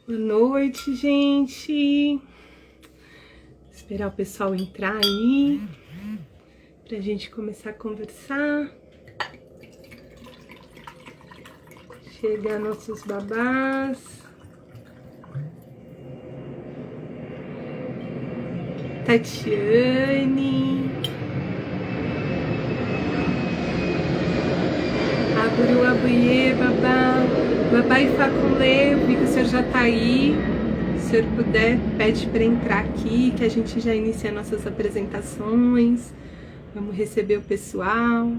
Boa noite, gente. Esperar o pessoal entrar aí pra gente começar a conversar. Chegar nossos babás. Tatiane. Aburu abuie, babá. Babá e Faculê, vi que o senhor já tá aí. Se o senhor puder, pede para entrar aqui, que a gente já inicia nossas apresentações. Vamos receber o pessoal.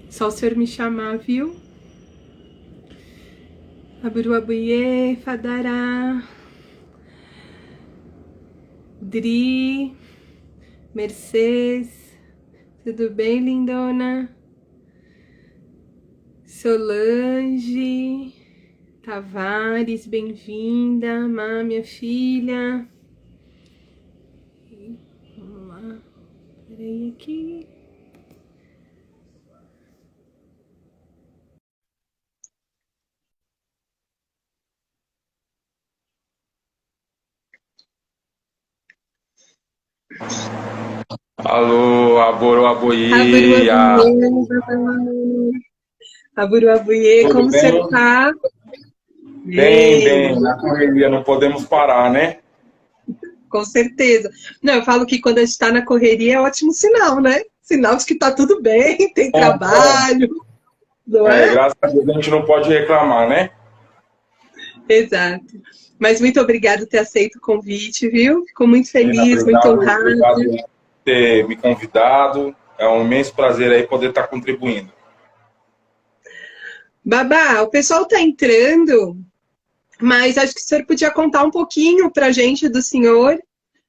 Só o senhor me chamar, viu? Aburu abuie, Fadará. Dri. Mercedes. Tudo bem, lindona? Solange Tavares, bem-vinda. Má, minha filha. Vamos lá. Peraí aqui. Alô, Aboro Aburu Aboiê, Aburu Abuie, tudo como você bem? tá? Bem, Bem, bem, na correria, não podemos parar, né? com certeza. Não, eu falo que quando a gente tá na correria é ótimo sinal, né? Sinal de que tá tudo bem, tem Bom, bom. trabalho, não é? Graças a Deus a gente não pode reclamar, né? Exato. Mas muito obrigada por ter aceito o convite, viu? Fico muito Helena, feliz, muito obrigado, honrada. obrigado por ter me convidado. É um imenso prazer aí poder estar contribuindo. Babá, o pessoal tá entrando, mas acho que o senhor podia contar um pouquinho pra gente do senhor,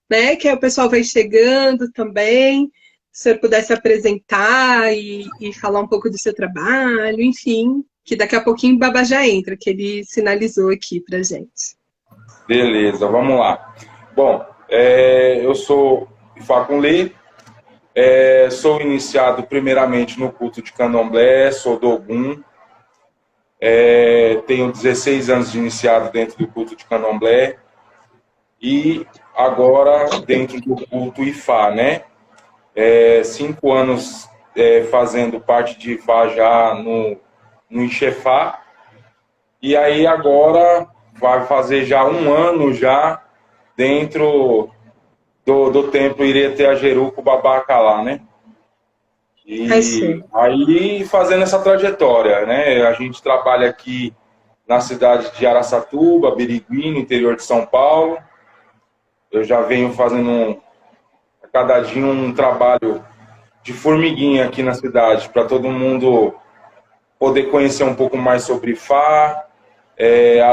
né? Que aí o pessoal vai chegando também. Se o senhor pudesse apresentar e falar um pouco do seu trabalho, enfim, que daqui a pouquinho o Babá já entra, que ele sinalizou aqui pra gente. Beleza, vamos lá. Bom, eu sou Facunlê, sou iniciado primeiramente no culto de Candomblé, sou do Ogum. Tenho 16 anos de iniciado dentro do culto de Candomblé e agora dentro do culto Ifá, né? 5 anos fazendo parte de Ifá já no Ixefá, e aí agora vai fazer já 1 ano já dentro do templo Ireteajeru com o Babacalá, né? É E sim. aí fazendo essa trajetória, né? A gente trabalha aqui na cidade de Araçatuba, Birigui, no interior de São Paulo. Eu já venho fazendo a cada dia um trabalho de formiguinha aqui na cidade, para todo mundo poder conhecer um pouco mais sobre Fá.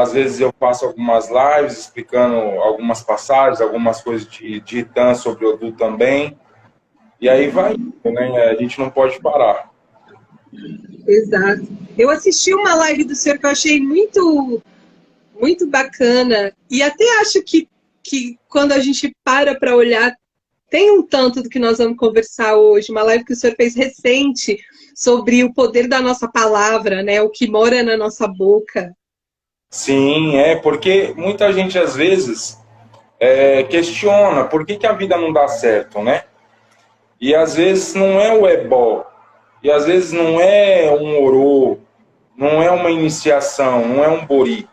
Às vezes eu faço algumas lives explicando algumas passagens, algumas coisas de Itan sobre Odu também. E aí vai, né? A gente não pode parar. Exato. Eu assisti uma live do senhor que eu achei muito bacana. E até acho que quando a gente para olhar, tem um tanto do que nós vamos conversar hoje. Uma live que o senhor fez recente sobre o poder da nossa palavra, né? O que mora na nossa boca. Sim, porque muita gente às vezes questiona por que, que a vida não dá certo, né? E às vezes não é o ebó, e às vezes não é um orô, não é uma iniciação, não é um bori.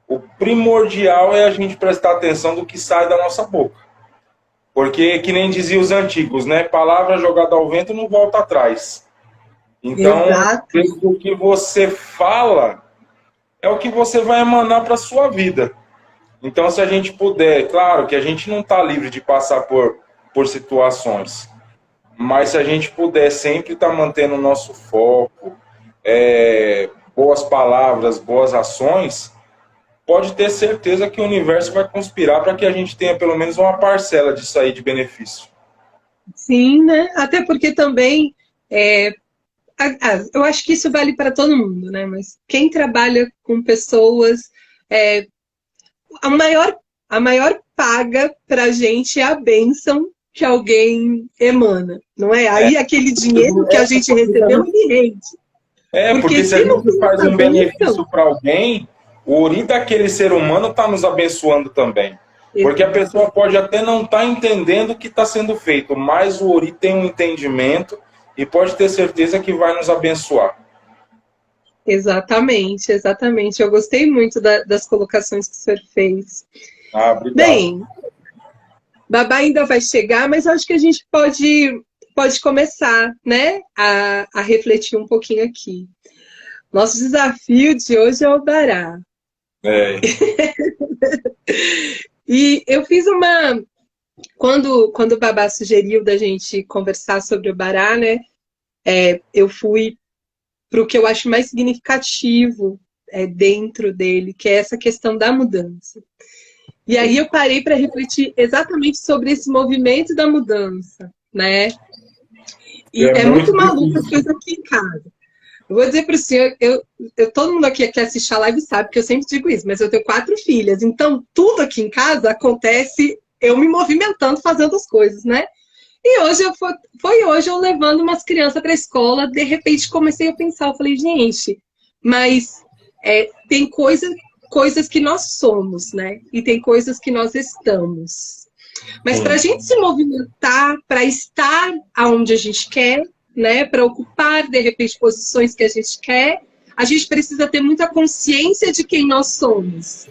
O primordial é a gente prestar atenção do que sai da nossa boca. Porque, que nem diziam os antigos, né? Palavra jogada ao vento não volta atrás. Então, Exato. o que você fala é o que você vai emanar para a sua vida. Então, se a gente puder, claro que a gente não está livre de passar por situações, mas se a gente puder sempre estar mantendo o nosso foco, boas palavras, boas ações, pode ter certeza que o universo vai conspirar para que a gente tenha pelo menos uma parcela disso aí de benefício. Sim, né? Até porque também eu acho que isso vale para todo mundo, né? Mas quem trabalha com pessoas, é, a maior, a maior paga para a gente é a bênção que alguém emana, não é? É, Aí aquele dinheiro que a gente recebeu, ele rende. Porque porque se a se não gente for faz essa um bênção, benefício para alguém, o Ori daquele ser humano está nos abençoando também. Porque a pessoa pode até não estar entendendo o que está sendo feito, mas o Ori tem um entendimento e pode ter certeza que vai nos abençoar. Exatamente, exatamente. Eu gostei muito das colocações que o senhor fez. Ah, obrigado. Bem, Babá ainda vai chegar, mas acho que a gente pode começar, né, a refletir um pouquinho aqui. Nosso desafio de hoje é o Bará. É. E eu fiz uma... Quando o Babá sugeriu da gente conversar sobre o Bará, né, eu fui para o que eu acho mais significativo dentro dele, que é essa questão da mudança. E aí eu parei para refletir exatamente sobre esse movimento da mudança, né? E é muito maluco as coisas aqui em casa. Eu vou dizer para o senhor, todo mundo aqui que assiste a live sabe que eu sempre digo isso, mas eu tenho 4 filhas, então tudo aqui em casa acontece eu me movimentando, fazendo as coisas, né? E hoje foi hoje eu levando umas crianças para a escola, de repente comecei a pensar, eu falei, gente, mas tem coisas que nós somos, né? E tem coisas que nós estamos. Mas para a gente se movimentar, para estar aonde a gente quer, né? Para ocupar, de repente, posições que a gente quer, a gente precisa ter muita consciência de quem nós somos.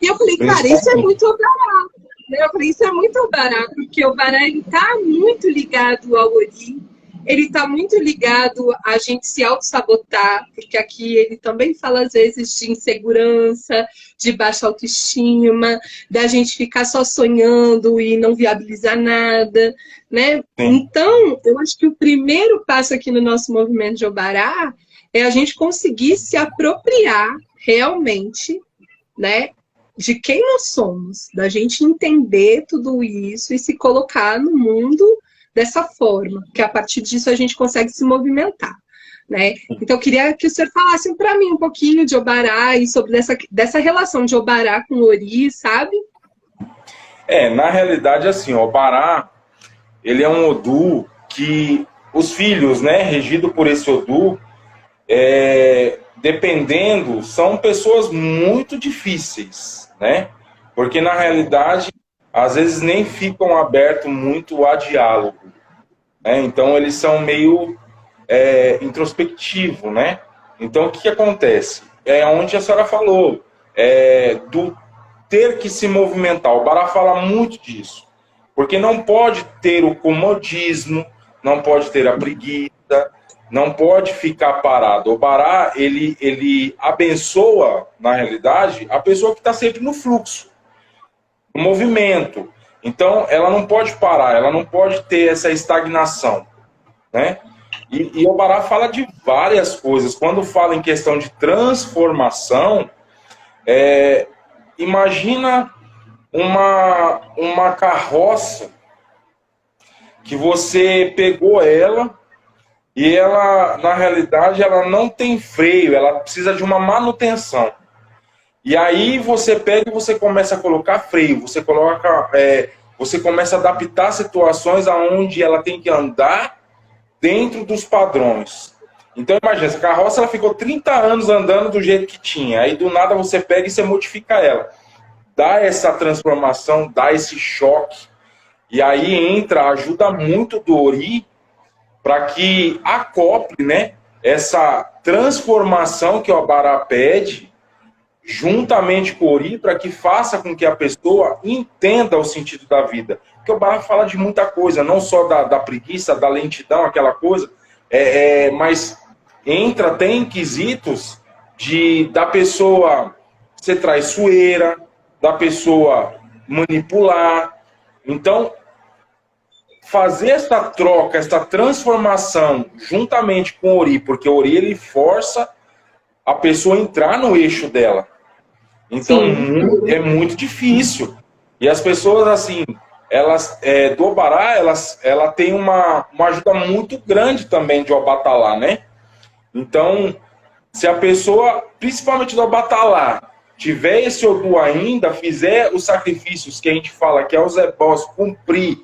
E eu falei, cara, isso é muito barato. Eu falei, isso é muito barato, porque o Bará está muito ligado ao Ori, ele está muito ligado a gente se auto-sabotar, porque aqui ele também fala, às vezes, de insegurança, de baixa autoestima, da gente ficar só sonhando e não viabilizar nada, né? Sim. Então, eu acho que o primeiro passo aqui no nosso movimento de Obará é a gente conseguir se apropriar realmente, né, de quem nós somos, da gente entender tudo isso e se colocar no mundo dessa forma, que a partir disso a gente consegue se movimentar, né? Então eu queria que o senhor falasse para mim um pouquinho de Obará e sobre dessa relação de Obará com Ori, sabe? Na realidade, assim, o Obará, ele é um Odu que os filhos, né, regido por esse Odu, dependendo, são pessoas muito difíceis, né? Porque, na realidade, às vezes nem ficam abertos muito a diálogo, né? Então, eles são meio introspectivos, né? Então, o que acontece? É onde a senhora falou, do ter que se movimentar. O Bará fala muito disso. Porque não pode ter o comodismo, não pode ter a preguiça, não pode ficar parado. O Bará, ele abençoa, na realidade, a pessoa que está sempre no fluxo, no movimento. Então, ela não pode parar, ela não pode ter essa estagnação, né? E o Bará fala de várias coisas. Quando fala em questão de transformação, imagina uma carroça que você pegou ela e ela, na realidade, ela não tem freio, ela precisa de uma manutenção. E aí você pega e você começa a colocar freio, você começa a adaptar situações aonde ela tem que andar dentro dos padrões. Então imagina, essa carroça ela ficou 30 anos andando do jeito que tinha, aí do nada você pega e você modifica ela. Dá essa transformação, dá esse choque, e aí ajuda muito do Ori, para que acople, né, essa transformação que o Obará pede, juntamente com o Ori, para que faça com que a pessoa entenda o sentido da vida. Porque o Obará fala de muita coisa, não só da preguiça, da lentidão, aquela coisa, mas entra até em quesitos da pessoa ser traiçoeira, da pessoa manipular. Então, fazer essa troca, essa transformação juntamente com o Ori, porque o Ori ele força a pessoa a entrar no eixo dela. Então, é muito difícil. E as pessoas, assim, elas, do Obará, ela tem uma ajuda muito grande também de Obatalá, né? Então, se a pessoa, principalmente do Obatalá, tiver esse Odu ainda, fizer os sacrifícios que a gente fala, que é os ebós, cumprir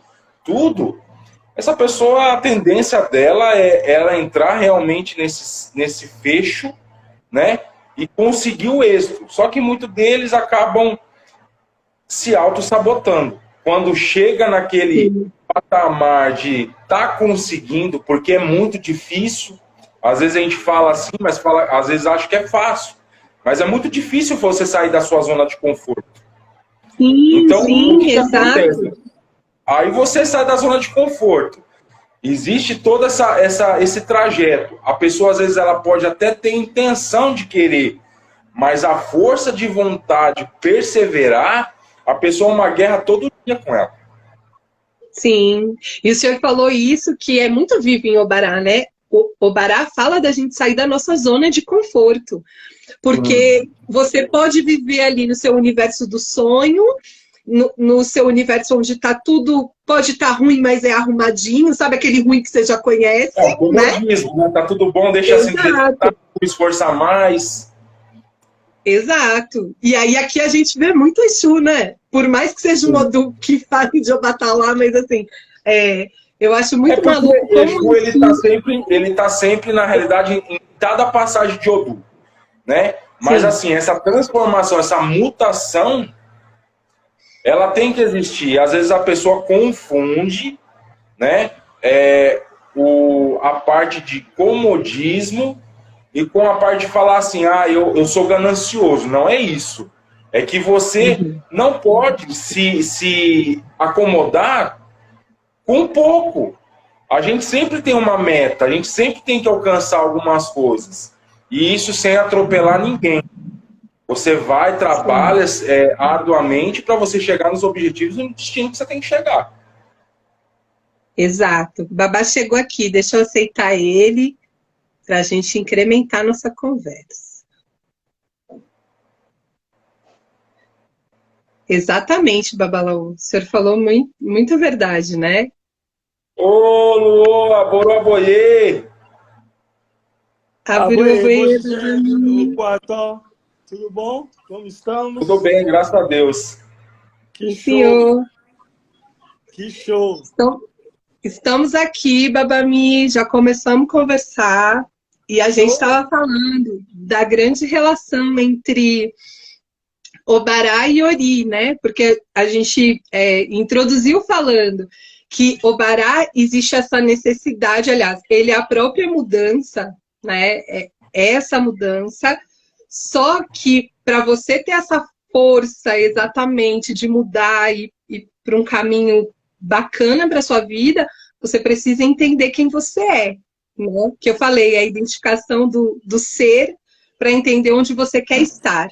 tudo, essa pessoa, a tendência dela é ela entrar realmente nesse fecho, né? e conseguir o êxito. Só que muitos deles acabam se auto-sabotando. Quando chega naquele patamar de tá conseguindo, porque é muito difícil, às vezes a gente fala assim, mas fala, às vezes acha que é fácil. Mas é muito difícil você sair da sua zona de conforto. Sim, Então, sim, o que exato. acontece? Aí você sai da zona de conforto. Existe todo esse trajeto. A pessoa, às vezes, ela pode até ter intenção de querer, mas a força de vontade, perseverar, a pessoa é uma guerra todo dia com ela. Sim. E o senhor falou isso, que é muito vivo em Obará, né? O Obará fala da gente sair da nossa zona de conforto. Porque você pode viver ali no seu universo do sonho, no seu universo onde está tudo, pode estar ruim, mas é arrumadinho, sabe aquele ruim que você já conhece, É o né? comodismo, né? Tá tudo bom, deixa assim, tá, esforçar mais. Exato. E aí aqui a gente vê muito Exu, né? Por mais que seja um Odu que fale de Obatalá, mas assim, eu acho muito maluco como ele tá sempre, na realidade, em cada passagem de Odu, né? Mas Sim. assim, essa transformação, essa mutação, ela tem que existir. Às vezes a pessoa confunde, né? A parte de comodismo e com a parte de falar assim, eu sou ganancioso. Não é isso. É que você não pode se acomodar com pouco. A gente sempre tem uma meta, a gente sempre tem que alcançar algumas coisas. E isso sem atropelar ninguém. Você vai, trabalha arduamente para você chegar nos objetivos e no destino que você tem que chegar. Exato. O Babá chegou aqui, deixa eu aceitar ele para a gente incrementar nossa conversa. Exatamente, Babalaú. O senhor falou muito verdade, né? Ô, Luô, aboroaboiê! Aboroaboiê, tudo bom? Como estamos? Tudo bem, graças a Deus. Que show! Senhor. Que show! Estamos aqui, Babami, já começamos a conversar e a gente estava falando da grande relação entre Obará e Ori, né? Porque a gente introduziu falando que Obará existe essa necessidade, aliás, ele é a própria mudança, né? É essa mudança, só que para você ter essa força exatamente de mudar e para um caminho bacana para sua vida, você precisa entender quem você é, né? Que eu falei, a identificação do ser para entender onde você quer estar.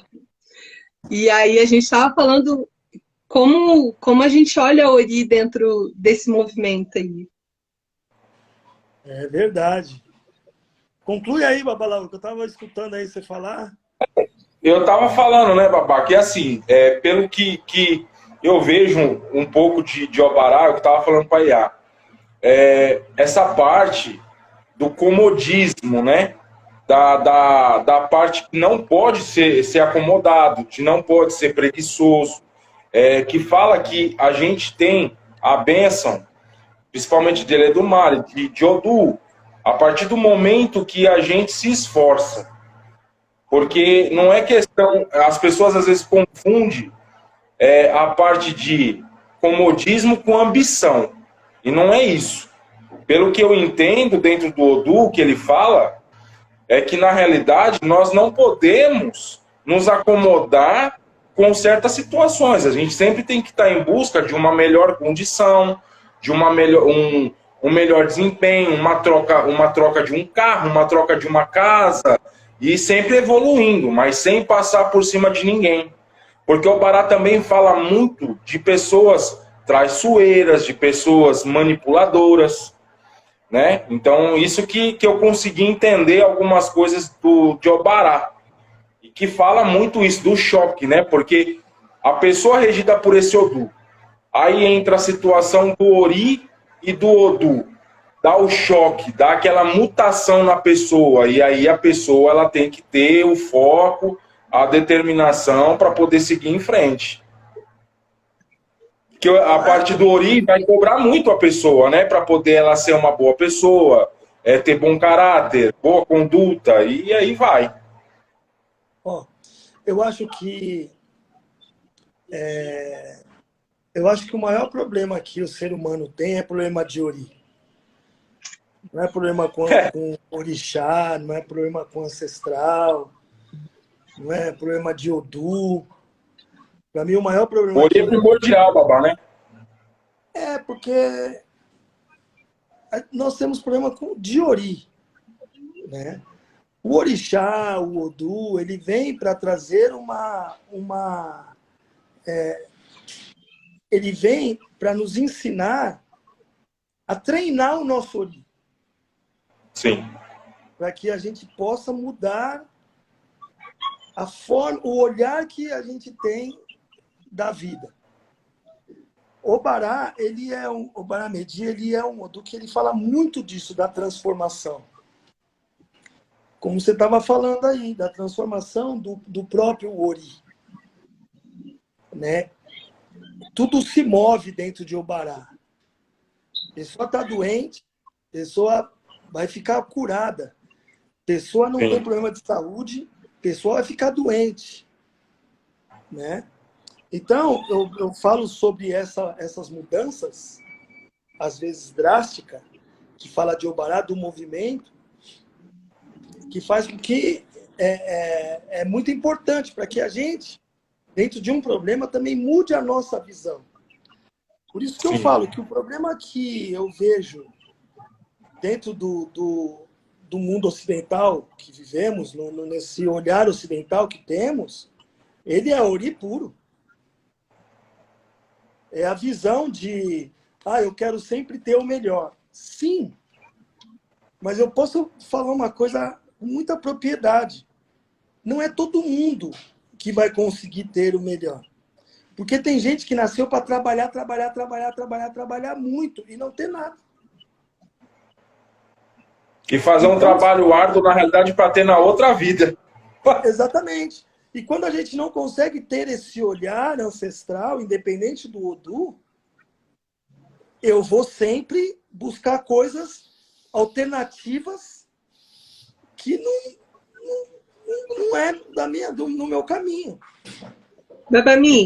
E aí a gente estava falando como a gente olha a Ori dentro desse movimento aí. É verdade. Conclui aí, Babalau, que eu estava escutando aí você falar. Eu estava falando, né, Babá, que assim, pelo que eu vejo um pouco de Obará, eu estava falando para Iá, essa parte do comodismo, né, da parte que não pode ser acomodado, que não pode ser preguiçoso, que fala que a gente tem a bênção, principalmente de Eledumare, de Odu, a partir do momento que a gente se esforça. Porque não é questão... As pessoas às vezes confundem a parte de comodismo com ambição. E não é isso. Pelo que eu entendo dentro do Odu, que ele fala, é que na realidade nós não podemos nos acomodar com certas situações. A gente sempre tem que estar em busca de uma melhor condição, de um melhor desempenho, uma troca de um carro, uma troca de uma casa, e sempre evoluindo, mas sem passar por cima de ninguém. Porque o Obará também fala muito de pessoas traiçoeiras, de pessoas manipuladoras, né? Então, isso que eu consegui entender algumas coisas de Obará. E que fala muito isso, do choque, né? Porque a pessoa regida por esse Odu, aí entra a situação do Ori e do Odu, dá o choque, dá aquela mutação na pessoa, e aí a pessoa ela tem que ter o foco, a determinação para poder seguir em frente. Que a parte do Ori vai cobrar muito a pessoa, né, para poder ela ser uma boa pessoa, ter bom caráter, boa conduta, e aí vai. Ó, eu acho que o maior problema que o ser humano tem é problema de ori. Não é problema com orixá, não é problema com ancestral, não é problema de Odu. Para mim, o maior problema Ori é primordial, Babá, né? é porque nós temos problema com de ori, né? O orixá, o Odu, ele vem para trazer ele vem para nos ensinar a treinar o nosso ori, Sim. para que a gente possa mudar a forma, o olhar que a gente tem da vida. Obará, Obará Medi, ele é um Odu que ele fala muito disso, da transformação. Como você estava falando aí, da transformação do próprio ori, né? Tudo se move dentro de Obará. A pessoa está doente, a pessoa vai ficar curada. A pessoa não tem problema de saúde, a pessoa vai ficar doente, né? Então, eu falo sobre essas mudanças, às vezes drásticas, que fala de Obará, do movimento, que faz com que é muito importante para que a gente, dentro de um problema, também mude a nossa visão. Por isso que eu falo que o problema que eu vejo dentro do mundo ocidental que vivemos, nesse olhar ocidental que temos, ele é ori puro. É a visão de, eu quero sempre ter o melhor. Sim, mas eu posso falar uma coisa com muita propriedade. Não é todo mundo que vai conseguir ter o melhor. Porque tem gente que nasceu para trabalhar muito e não ter nada. E fazer um trabalho árduo, na realidade, para ter na outra vida. Exatamente. E quando a gente não consegue ter esse olhar ancestral, independente do Odu, eu vou sempre buscar coisas alternativas que não é no meu caminho. Babami,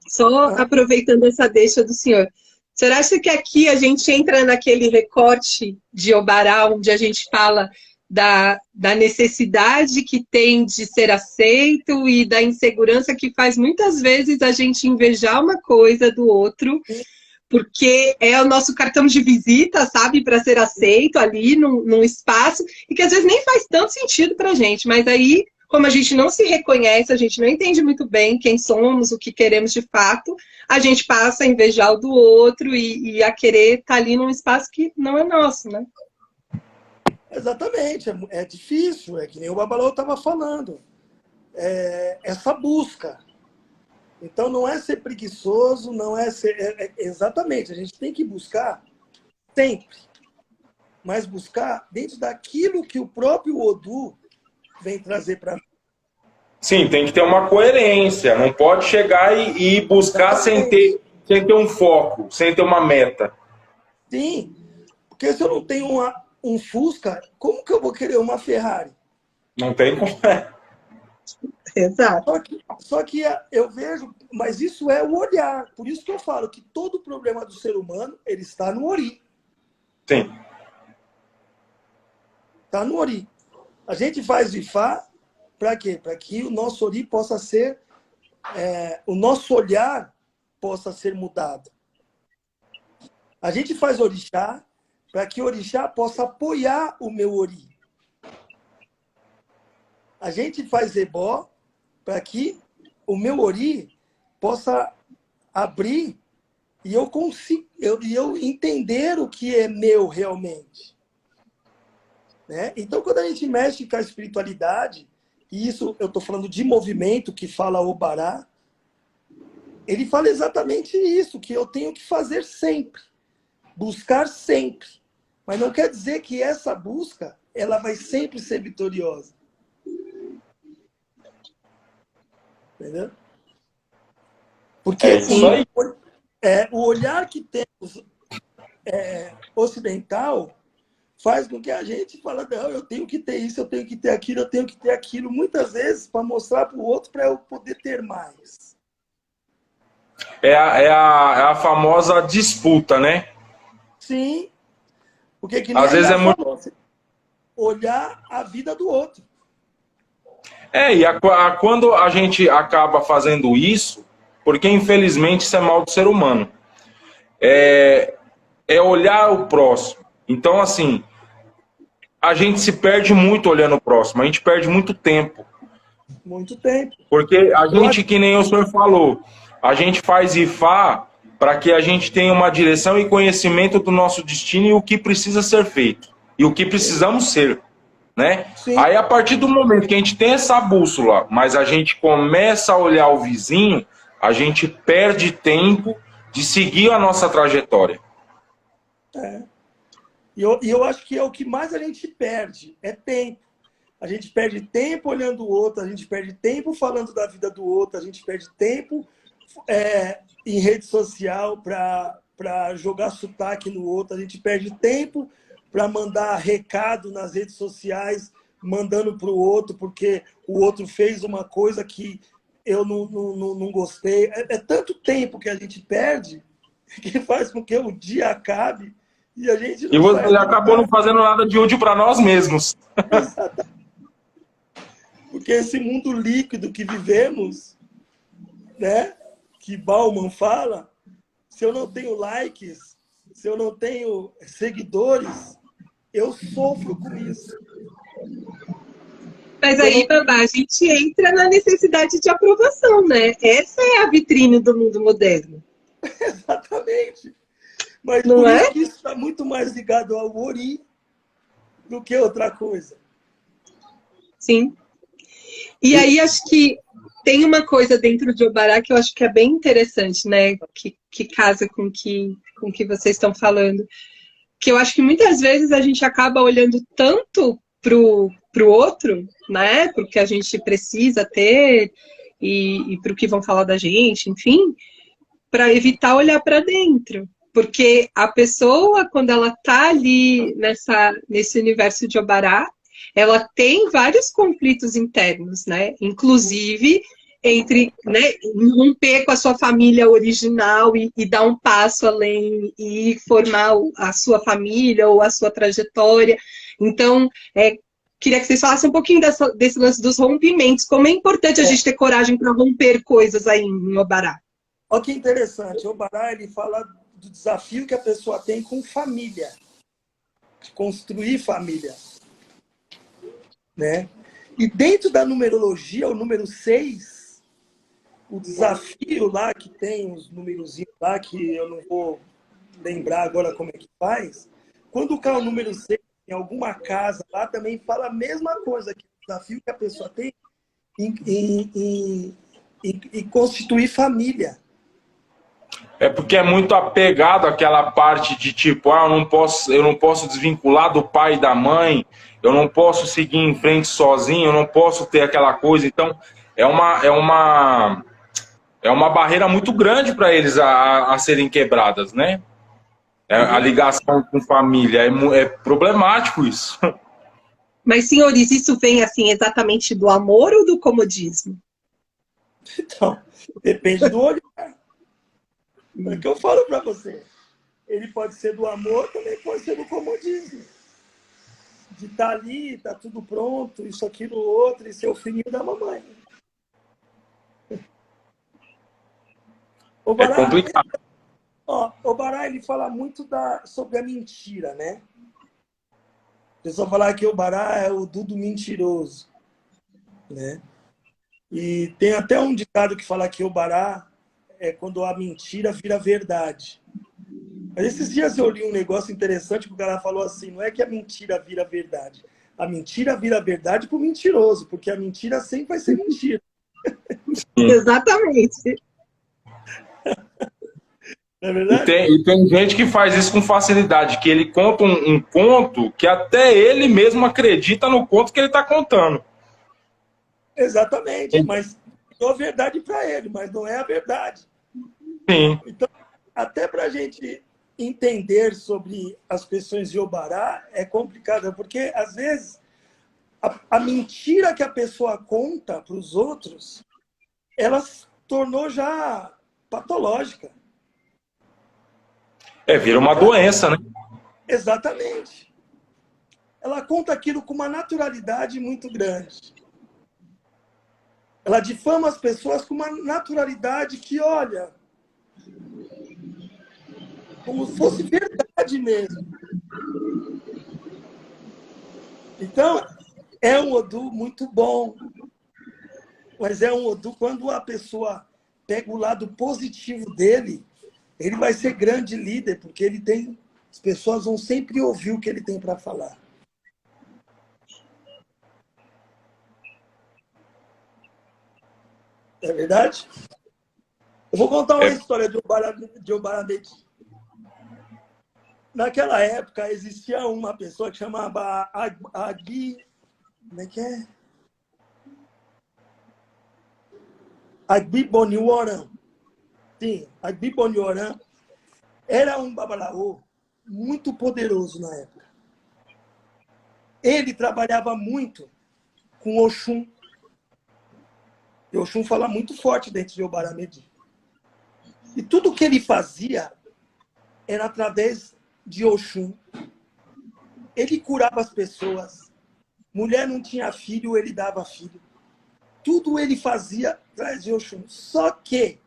só aproveitando essa deixa do senhor, o senhor acha que aqui a gente entra naquele recorte de Obará, onde a gente fala da necessidade que tem de ser aceito e da insegurança que faz muitas vezes a gente invejar uma coisa do outro, porque é o nosso cartão de visita, sabe, para ser aceito ali num espaço, e que às vezes nem faz tanto sentido para a gente, mas aí, como a gente não se reconhece, a gente não entende muito bem quem somos, o que queremos de fato, a gente passa a invejar o do outro e a querer estar ali num espaço que não é nosso, né? Exatamente, é difícil, é que nem o Babalô estava falando. Essa busca. Então, não é ser preguiçoso, não é ser... exatamente, a gente tem que buscar sempre, mas buscar dentro daquilo que o próprio Odu vem trazer para nós. Sim, tem que ter uma coerência. Não pode chegar e buscar sem ter um foco, sem ter uma meta. Sim, porque se eu não tenho um Fusca, como que eu vou querer uma Ferrari? Não tem como. Exato. Só que eu vejo, mas isso é o olhar. Por isso que eu falo que todo o problema do ser humano, ele está no ori. Sim. Está no ori. A gente faz Ifá para quê? Para que o nosso ori possa ser, o nosso olhar possa ser mudado. A gente faz orixá para que o orixá possa apoiar o meu ori. A gente faz ebó para que o meu ori possa abrir e eu entender o que é meu realmente. Né? Então, quando a gente mexe com a espiritualidade, e isso eu estou falando de movimento que fala Obará, ele fala exatamente isso, que eu tenho que fazer sempre, buscar sempre. Mas não quer dizer que essa busca ela vai sempre ser vitoriosa. Entendeu? Porque Isso aí. o olhar que temos ocidental faz com que a gente fala, não, eu tenho que ter isso, eu tenho que ter aquilo, eu tenho que ter aquilo, muitas vezes para mostrar para o outro para eu poder ter mais. É a famosa disputa, né? Sim, porque que nem Às a vezes Iá é muito. falou, olhar a vida do outro. Quando a gente acaba fazendo isso, porque infelizmente isso é mal do ser humano, é olhar o próximo. Então, assim, a gente se perde muito olhando o próximo, a gente perde muito tempo. Muito tempo. Porque a Eu acho gente, que nem o senhor falou, a gente faz IFA para que a gente tenha uma direção e conhecimento do nosso destino e o que precisa ser feito. E o que precisamos ser. Né? sim, Aí, a partir do momento que a gente tem essa bússola, mas a gente começa a olhar o vizinho, a gente perde tempo de seguir a nossa trajetória. e eu acho que é o que mais a gente perde, é tempo. A gente perde tempo olhando o outro, a gente perde tempo falando da vida do outro, a gente perde tempo em rede social para jogar sotaque no outro, a gente perde tempo para mandar recado nas redes sociais, mandando para o outro, porque o outro fez uma coisa que eu não gostei. É tanto tempo que a gente perde que faz com que o dia acabe e a gente E não você faz acabou não nada. fazendo nada de útil para nós mesmos. Porque esse mundo líquido que vivemos, né, que Bauman fala, se eu não tenho likes, se eu não tenho seguidores, eu sofro com isso. Mas Se eu aí, não tenho... Bambá, a gente entra na necessidade de aprovação, né? Essa é a vitrine do mundo moderno, Exatamente. Mas não por é? isso que isso está muito mais ligado ao Ori do que outra coisa. Sim. E aí, acho que tem uma coisa dentro de Obará que eu acho que é bem interessante, né? Que casa com que vocês estão falando. Que eu acho que muitas vezes a gente acaba olhando tanto pro outro, né? Porque a gente precisa ter e para o que vão falar da gente, enfim, para evitar olhar para dentro. Porque a pessoa, quando ela tá ali nesse universo de Obará, ela tem vários conflitos internos, né? Inclusive entre, né, romper com a sua família original e dar um passo além e formar a sua família ou a sua trajetória. Então, queria que vocês falassem um pouquinho desse lance dos rompimentos. Como é importante a gente ter coragem para romper coisas aí em Obará. Olha que interessante, o Obará ele fala do desafio que a pessoa tem com família, de construir família, né? E dentro da numerologia, o número 6, o desafio lá que tem os numerozinhos lá, que eu não vou lembrar agora como é que faz, quando cai o número 6 em alguma casa lá, também fala a mesma coisa, que o desafio que a pessoa tem em constituir família. É porque é muito apegado àquela parte de tipo, eu não posso desvincular do pai e da mãe, eu não posso seguir em frente sozinho, eu não posso ter aquela coisa. Então, é uma barreira muito grande para eles a serem quebradas, né? A ligação com família é problemático isso. Mas, senhores, isso vem assim exatamente do amor ou do comodismo? Então, depende do olhar. É o que eu falo para você. Ele pode ser do amor, também pode ser do comodismo. De estar ali, tá tudo pronto, isso, aquilo, outro, e ser o filhinho da mamãe. O É Bará, complicado. o Bará, ele fala muito sobre a mentira, né? O pessoal fala que o Bará é o Dudu mentiroso, né? E tem até um ditado que fala que o Bará é quando a mentira vira verdade. Mas esses dias eu li um negócio interessante que o cara falou assim, não é que a mentira vira verdade. A mentira vira verdade pro mentiroso, porque a mentira sempre vai ser mentira. Exatamente. Não é verdade? E tem gente que faz isso com facilidade, que ele conta um conto que até ele mesmo acredita no conto que ele está contando. Exatamente, mas é a verdade para ele, mas não é a verdade. Sim. Então, até para a gente entender sobre as questões de Obará é complicado, porque, às vezes, a mentira que a pessoa conta para os outros, ela se tornou já patológica. Vira uma doença, né? Exatamente. Ela conta aquilo com uma naturalidade muito grande. Ela difama as pessoas com uma naturalidade que, olha, como se fosse verdade mesmo. Então, é um Odu muito bom, mas é um Odu, quando a pessoa pega o lado positivo dele, ele vai ser grande líder, porque ele tem, as pessoas vão sempre ouvir o que ele tem para falar. É verdade? Eu vou contar uma história de Obaramedi. Naquela época, existia uma pessoa que chamava Agui... Como é que é? Agbi Bonioran. Sim, Agbi Bonioran era um babalaô muito poderoso na época. Ele trabalhava muito com Oxum. E Oxum fala muito forte dentro de Obaramedi. E tudo que ele fazia era através de Oxum. Ele curava as pessoas. Mulher não tinha filho, ele dava filho. Tudo ele fazia atrás de Oxum. Só que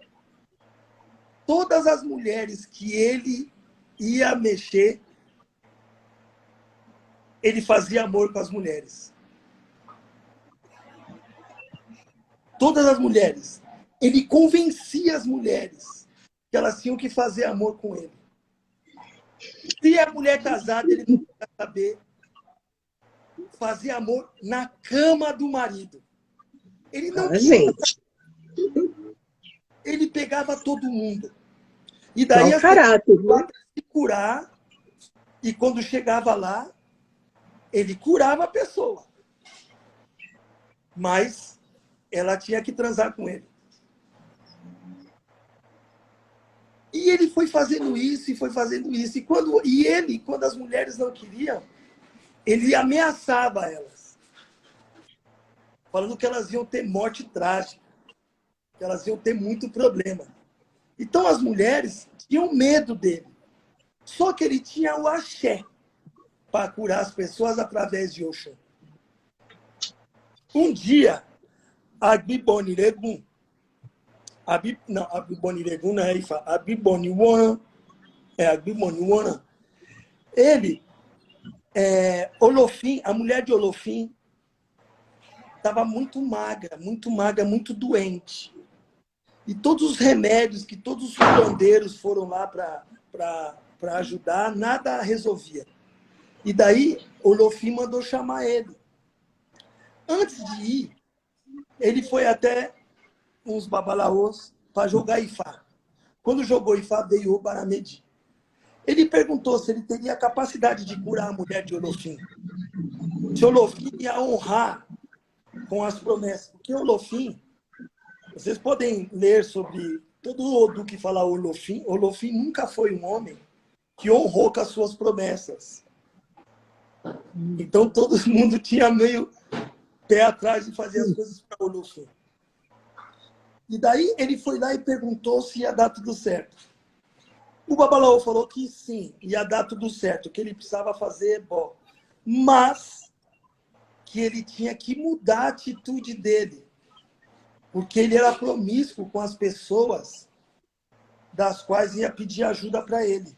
todas as mulheres que ele ia mexer, ele fazia amor com as mulheres. Todas as mulheres. Ele convencia as mulheres que elas tinham que fazer amor com ele. Se a mulher casada, ele não queria saber. Fazia amor na cama do marido. Ele não tinha. Ele pegava todo mundo. E daí as pessoas se curar. E quando chegava lá, ele curava a pessoa. Mas ela tinha que transar com ele. E ele foi fazendo isso, e foi fazendo isso. Quando as mulheres não queriam, ele ameaçava elas. Falando que elas iam ter morte trágica. Que elas iam ter muito problema. Então as mulheres tinham medo dele. Só que ele tinha o axé para curar as pessoas através de Oxum. Um dia, Agbiboniregun, Agbiboniregun não é Ifá, Agbiboniwan, ele, Olofim, a mulher de Olofim, estava muito magra, muito doente. E todos os remédios que todos os curandeiros foram lá para ajudar, nada resolvia. E daí, Olofim mandou chamar ele. Antes de ir, ele foi até uns babalaôs para jogar Ifá. Quando jogou Ifá, veio Obaramedi. Ele perguntou se ele teria a capacidade de curar a mulher de Olofim. Se Olofim ia honrar com as promessas. Porque Olofim, vocês podem ler sobre todo o Odu que fala Olofim. Olofim nunca foi um homem que honrou com as suas promessas. Então todo mundo tinha meio pé atrás de fazer as coisas para Olofim. E daí ele foi lá e perguntou se ia dar tudo certo. O babalaô falou que sim, ia dar tudo certo, que ele precisava fazer bom, mas que ele tinha que mudar a atitude dele, porque ele era promíscuo com as pessoas das quais ia pedir ajuda para ele.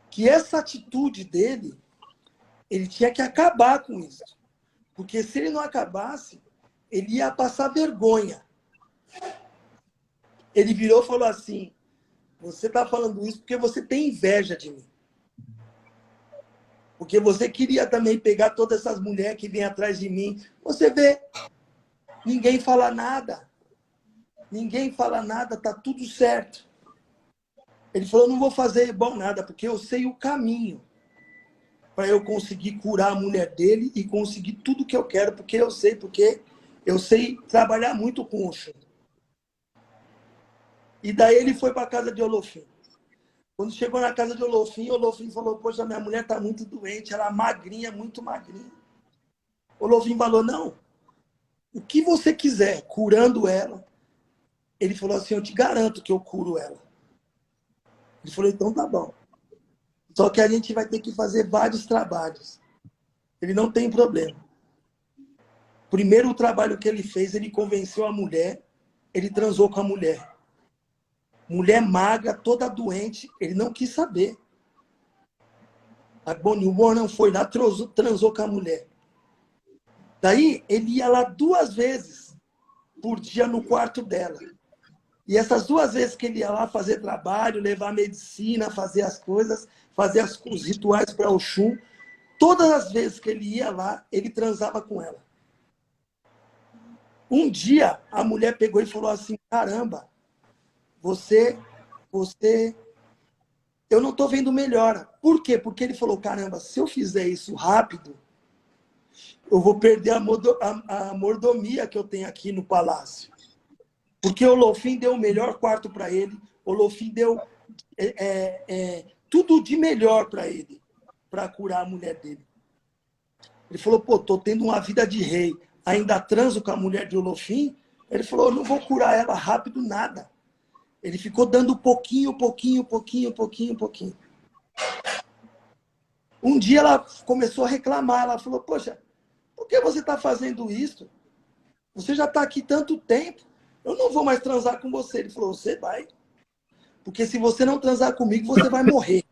Que essa atitude dele, ele tinha que acabar com isso. Porque se ele não acabasse, ele ia passar vergonha. Ele virou e falou assim: você está falando isso porque você tem inveja de mim. Porque você queria também pegar todas essas mulheres que vêm atrás de mim. Você vê, ninguém fala nada. Ninguém fala nada, tá tudo certo. Ele falou: não vou fazer bom nada, porque eu sei o caminho para eu conseguir curar a mulher dele e conseguir tudo que eu quero, porque eu sei trabalhar muito com o Oxum. E daí ele foi para a casa de Olofim. Quando chegou na casa de Olofim, Olofim falou, poxa, minha mulher está muito doente, ela é magrinha, muito magrinha. Olofim falou, não, o que você quiser, curando ela. Ele falou assim, eu te garanto que eu curo ela. Ele falou, então tá bom. Só que a gente vai ter que fazer vários trabalhos. Ele não tem problema. Primeiro o trabalho que ele fez, ele convenceu a mulher, ele transou com a mulher. Mulher magra, toda doente, ele não quis saber. A Bonnie Warren foi lá, transou com a mulher. Daí ele ia lá 2 vezes por dia no quarto dela. E essas 2 vezes que ele ia lá fazer trabalho, levar medicina, fazer as coisas, fazer os rituais para Oxum, todas as vezes que ele ia lá, ele transava com ela. Um dia, a mulher pegou e falou assim, caramba, eu não estou vendo melhora. Por quê? Porque ele falou, caramba, se eu fizer isso rápido, eu vou perder a mordomia que eu tenho aqui no palácio. Porque o Olofim deu o melhor quarto para ele, o Olofim deu tudo de melhor para ele, para curar a mulher dele. Ele falou, pô, tô tendo uma vida de rei, ainda transo com a mulher de Olofim. Ele falou, eu não vou curar ela rápido, nada. Ele ficou dando pouquinho. Um dia ela começou a reclamar, ela falou, poxa, por que você está fazendo isso? Você já está aqui tanto tempo, eu não vou mais transar com você. Ele falou, você vai. Porque se você não transar comigo, você vai morrer.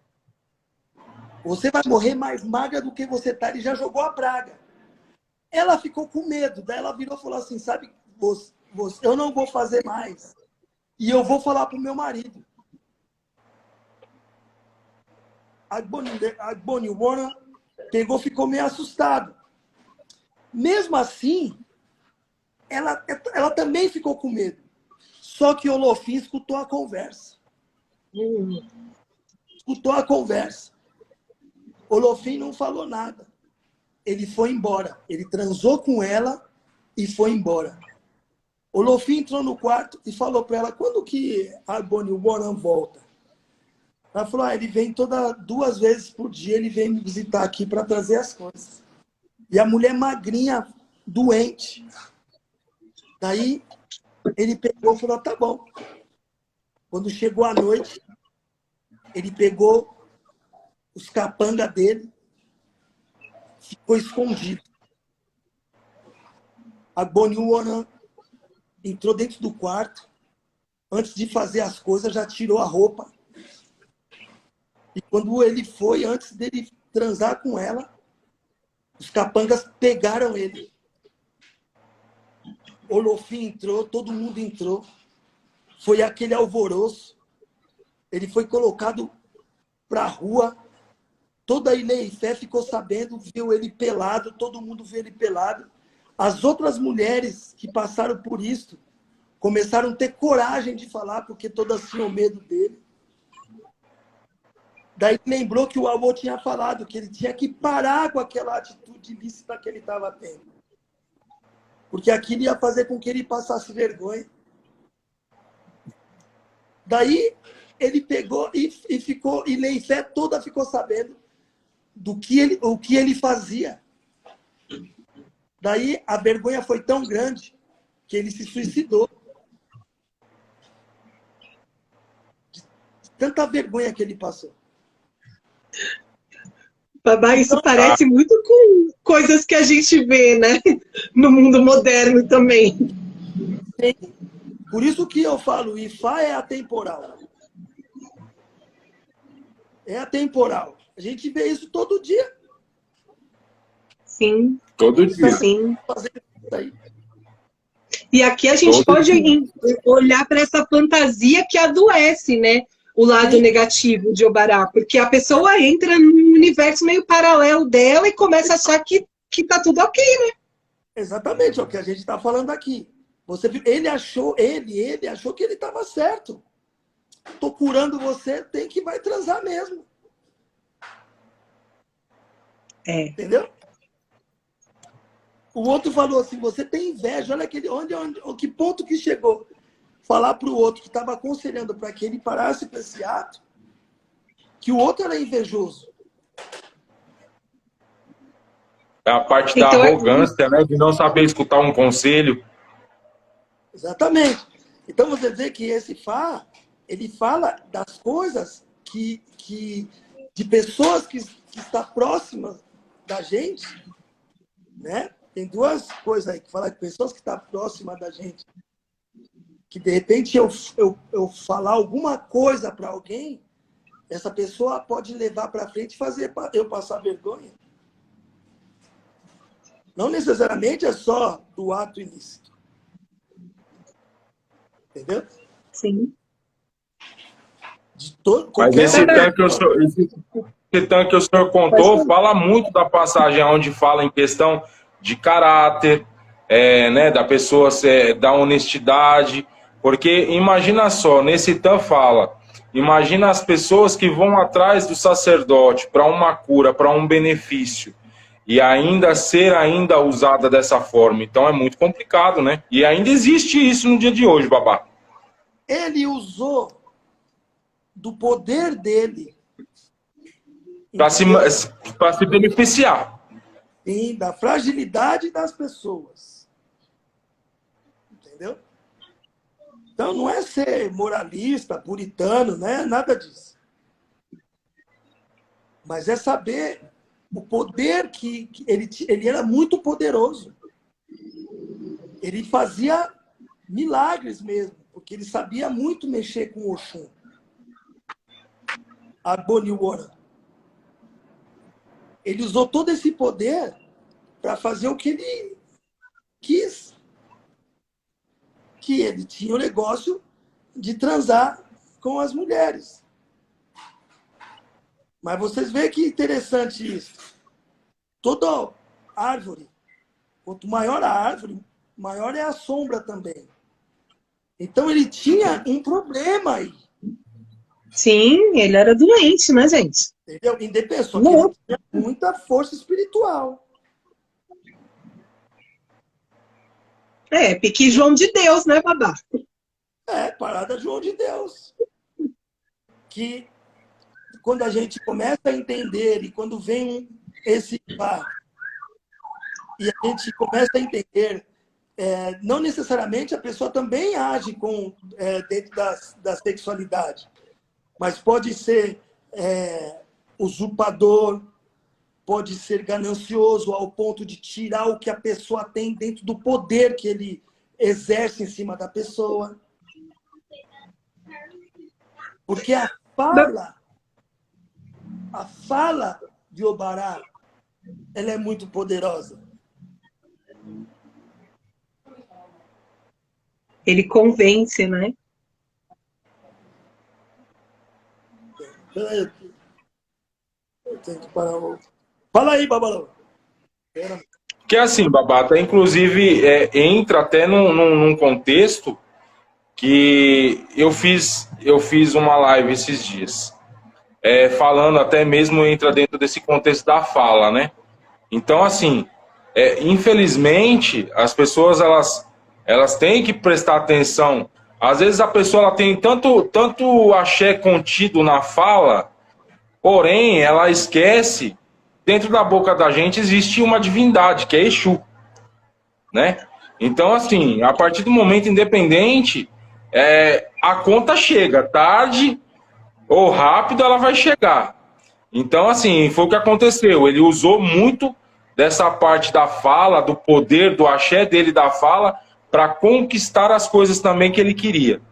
Você vai morrer mais magra do que você está. Ele já jogou a praga. Ela ficou com medo. Daí ela virou e falou assim, sabe, eu não vou fazer mais. E eu vou falar para o meu marido. A Bonnie Warren pegou, ficou meio assustado. Mesmo assim, ela também ficou com medo. Só que o Olofim escutou a conversa. Escutou a conversa. O Olofim não falou nada. Ele foi embora. Ele transou com ela e foi embora. O Olofim entrou no quarto e falou para ela, quando que a Bonnie Warren volta? Ela falou, ele vem 2 vezes por dia, ele vem me visitar aqui para trazer as coisas. E a mulher magrinha, doente. Daí, ele pegou e falou, tá bom. Quando chegou a noite, ele pegou os capangas dele, ficou escondido. A Bonnie Warren entrou dentro do quarto, antes de fazer as coisas, já tirou a roupa. E quando ele foi, antes dele transar com ela, os capangas pegaram ele. Olofim entrou, todo mundo entrou. Foi aquele alvoroço. Ele foi colocado para a rua. Toda a Ilê-Ifé ficou sabendo, viu ele pelado, todo mundo viu ele pelado. As outras mulheres que passaram por isso começaram a ter coragem de falar, porque todas tinham medo dele. Daí lembrou que o avô tinha falado que ele tinha que parar com aquela atitude ilícita que ele estava tendo. Porque aquilo ia fazer com que ele passasse vergonha. Daí ele pegou e ficou, e Ilê-Ifé toda ficou sabendo o que ele fazia. Daí a vergonha foi tão grande que ele se suicidou. De tanta vergonha que ele passou. Babá, isso parece muito com coisas que a gente vê, né? No mundo moderno também. Sim. Por isso que eu falo, Ifá é atemporal. É atemporal. A gente vê isso todo dia. Sim. Todo dia. Sim. Fazendo isso aí. E aqui a gente pode olhar para essa fantasia que adoece, né? O lado Sim. negativo de Obará, porque a pessoa entra num universo meio paralelo dela e começa a achar que tá tudo ok, né? Exatamente, é o que a gente está falando aqui. Ele achou que ele estava certo. Tô curando você, vai transar mesmo. Entendeu? O outro falou assim, você tem inveja, olha que ponto que chegou. Falar para o outro que estava aconselhando para que ele parasse com esse ato, que o outro era invejoso. É a parte Então, da arrogância, né? De não saber escutar um conselho. Exatamente. Então você vê que esse Fá, ele fala das coisas de pessoas que estão próximas da gente, né? Tem duas coisas aí que falam de pessoas que estão próximas da gente, que de repente eu falar alguma coisa para alguém, essa pessoa pode levar para frente e fazer eu passar vergonha. Não necessariamente é só do ato ilícito. Entendeu? sim. De todo, Mas qualquer esse tanque que o senhor contou fala muito da passagem onde fala em questão de caráter, né, da pessoa da honestidade. Porque imagina só, nesse tanque fala, imagina as pessoas que vão atrás do sacerdote para uma cura, para um benefício, e ainda ser usada dessa forma. Então é muito complicado, né? E ainda existe isso no dia de hoje, Babá. Ele usou do poder dele Para se beneficiar. sim, da fragilidade das pessoas. Entendeu? Então não é ser moralista, puritano, né? Nada disso. Mas é saber o poder que ele era muito poderoso. Ele fazia milagres mesmo, porque ele sabia muito mexer com o Oxum. Agboniwara. Ele usou todo esse poder para fazer o que ele quis. Que ele tinha o negócio de transar com as mulheres. Mas vocês veem que interessante isso. Toda árvore, quanto maior a árvore, maior é a sombra também. Então ele tinha um problema aí. Sim, ele era doente, né, gente? Entendeu? Independente, só que ele tinha muita força espiritual. Pique João de Deus, né, Babá? Parada João de Deus. Que quando a gente começa a entender e quando vem esse Fá, e a gente começa a entender, não necessariamente a pessoa também age dentro da sexualidade, mas pode ser usurpador, pode ser ganancioso ao ponto de tirar o que a pessoa tem dentro do poder que ele exerce em cima da pessoa. Porque a fala de Obará, ela é muito poderosa. Ele convence, né? Peraí, eu tenho que parar. Fala aí, Babalão. Que é assim, Babá, até inclusive entra até num contexto que eu fiz uma live esses dias, falando até mesmo entra dentro desse contexto da fala, né? Então, assim, infelizmente, as pessoas elas têm que prestar atenção. Às vezes a pessoa ela tem tanto axé contido na fala, porém ela esquece, dentro da boca da gente existe uma divindade, que é Exu, né? Então, assim, a partir do momento independente, a conta chega, tarde ou rápido ela vai chegar. Então, assim, foi o que aconteceu. Ele usou muito dessa parte da fala, do poder, do axé dele da fala, para conquistar as coisas também que ele queria.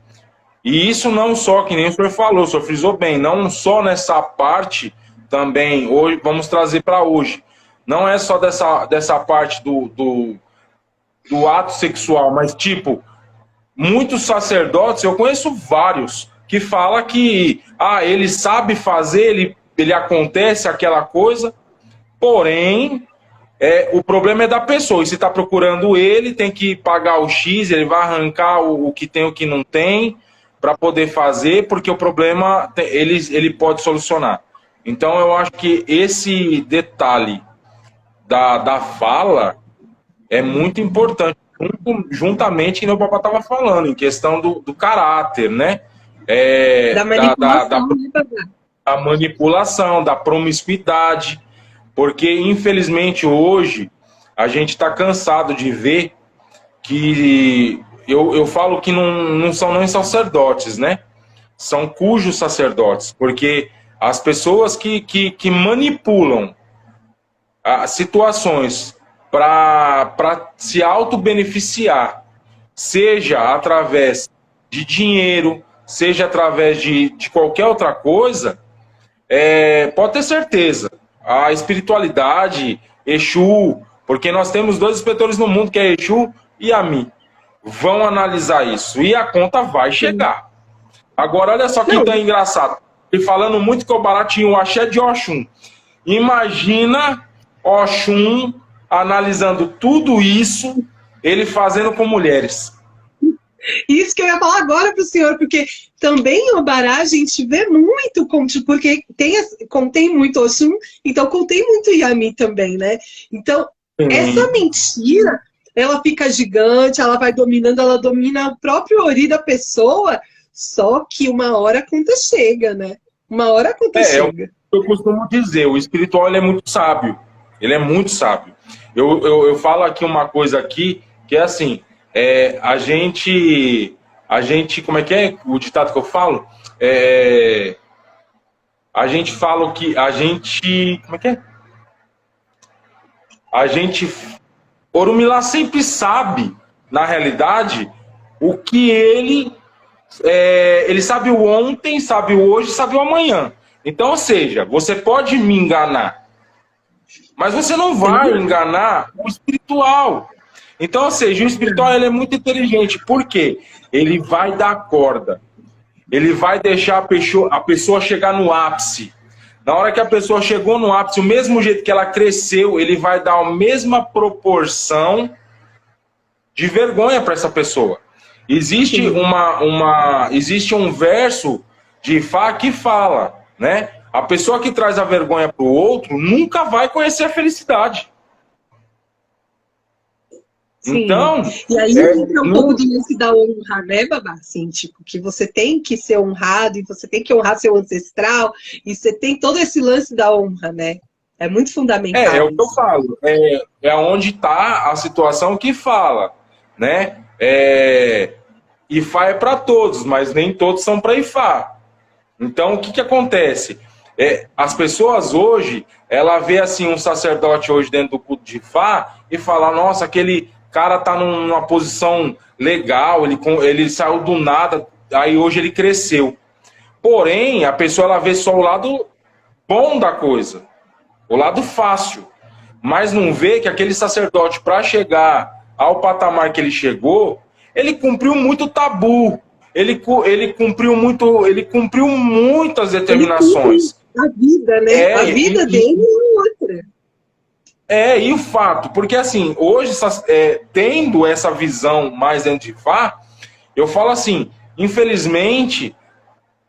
E isso não só, que nem o senhor falou, o senhor frisou bem, não só nessa parte também, hoje vamos trazer para hoje. Não é só dessa parte do ato sexual, mas tipo, muitos sacerdotes, eu conheço vários, que falam que ele sabe fazer, ele acontece aquela coisa, porém, o problema é da pessoa. E se está procurando ele, tem que pagar o X, ele vai arrancar o que tem, o que não tem, para poder fazer, porque o problema ele pode solucionar. Então, eu acho que esse detalhe da fala é muito importante, juntamente que o papai estava falando, em questão do caráter, né? Da manipulação, né, Babá? da manipulação, da promiscuidade, porque infelizmente hoje a gente está cansado de ver que eu falo que não são nem sacerdotes, né? São cujos sacerdotes, porque as pessoas que manipulam as situações para se auto-beneficiar, seja através de dinheiro, seja através de qualquer outra coisa, pode ter certeza, a espiritualidade, Exu, porque nós temos dois inspetores no mundo, que é Exu e Ami, vão analisar isso e a conta vai chegar. Agora, olha só que tá engraçado. E falando muito que o Obará tinha o axé de Oxum. Imagina Oxum analisando tudo isso, ele fazendo com mulheres. Isso que eu ia falar agora para o senhor, porque também em Obará a gente vê muito, porque contém muito Oxum, então contém muito Yami também, né? Então, essa mentira, ela fica gigante, ela vai dominando, ela domina o próprio ori da pessoa, só que uma hora a conta chega, né? Uma hora a conta chega. Eu costumo dizer, o espiritual ele é muito sábio. Ele é muito sábio. Eu falo aqui uma coisa aqui, que é assim, a gente, como é que é o ditado que eu falo? A gente fala que como é que é? Orumilá sempre sabe, na realidade, o que ele sabe o ontem, sabe o hoje, sabe o amanhã. Então, ou seja, você pode me enganar, mas você não vai enganar o espiritual. Então, ou seja, o espiritual ele é muito inteligente. Por quê? Ele vai dar corda. Ele vai deixar a pessoa chegar no ápice. Na hora que a pessoa chegou no ápice, o mesmo jeito que ela cresceu, ele vai dar a mesma proporção de vergonha para essa pessoa. Existe existe um verso de Ifá que fala, né? A pessoa que traz a vergonha para o outro nunca vai conhecer a felicidade. Sim. Então, e aí entra um pouco do lance da honra, né, Babá? Assim, tipo, que você tem que ser honrado e você tem que honrar seu ancestral e você tem todo esse lance da honra, né? É muito fundamental. É o que eu falo. É onde está a situação que fala, né? Ifá é para todos, mas nem todos são para Ifá. Então, o que acontece? As pessoas hoje, ela vê assim um sacerdote hoje dentro do culto de Ifá e fala, nossa, aquele cara tá numa posição legal, ele saiu do nada, aí hoje ele cresceu. Porém, a pessoa ela vê só o lado bom da coisa, o lado fácil, mas não vê que aquele sacerdote, para chegar ao patamar que ele chegou, ele cumpriu muito tabu, ele cumpriu muitas determinações. A vida, né? A vida dele é outra. E o fato, porque assim, hoje, tendo essa visão mais dentro de Ifá, eu falo assim, infelizmente,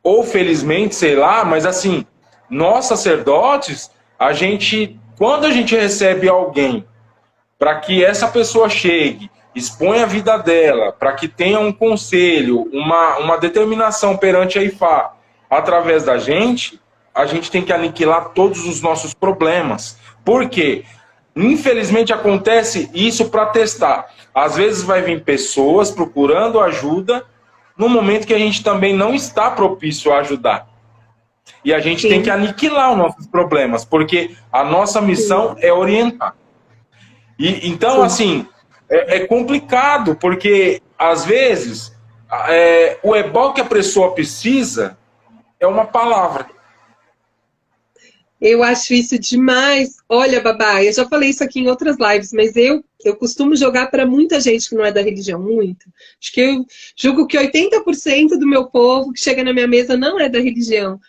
ou felizmente, sei lá, mas assim, nós sacerdotes, quando a gente recebe alguém para que essa pessoa chegue, exponha a vida dela, para que tenha um conselho, uma determinação perante a Ifá, através da gente, a gente tem que aniquilar todos os nossos problemas. Por quê? Infelizmente acontece isso para testar. Às vezes vai vir pessoas procurando ajuda no momento que a gente também não está propício a ajudar. E a gente tem que aniquilar os nossos problemas, porque a nossa missão é orientar. Então, assim, é complicado, porque às vezes o ebó que a pessoa precisa é uma palavra. Eu acho isso demais. Olha, Babá, eu já falei isso aqui em outras lives, mas eu costumo jogar para muita gente que não é da religião, muito. Acho que eu julgo que 80% do meu povo que chega na minha mesa não é da religião.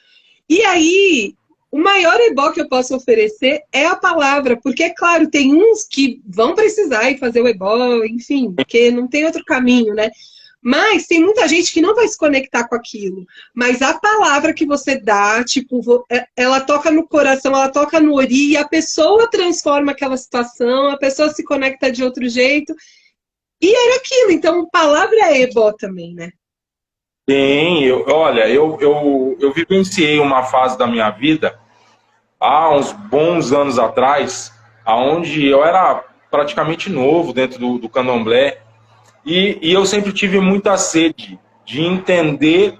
E aí, o maior ebó que eu posso oferecer é a palavra, porque, é claro, tem uns que vão precisar ir fazer o ebó, enfim, porque não tem outro caminho, né? Mas tem muita gente que não vai se conectar com aquilo. Mas a palavra que você dá, tipo, ela toca no coração, ela toca no ori, e a pessoa transforma aquela situação, a pessoa se conecta de outro jeito. E era aquilo. Então, palavra é ebó também, né? Tem, olha, eu vivenciei uma fase da minha vida há uns bons anos atrás, aonde eu era praticamente novo dentro do candomblé, e eu sempre tive muita sede de entender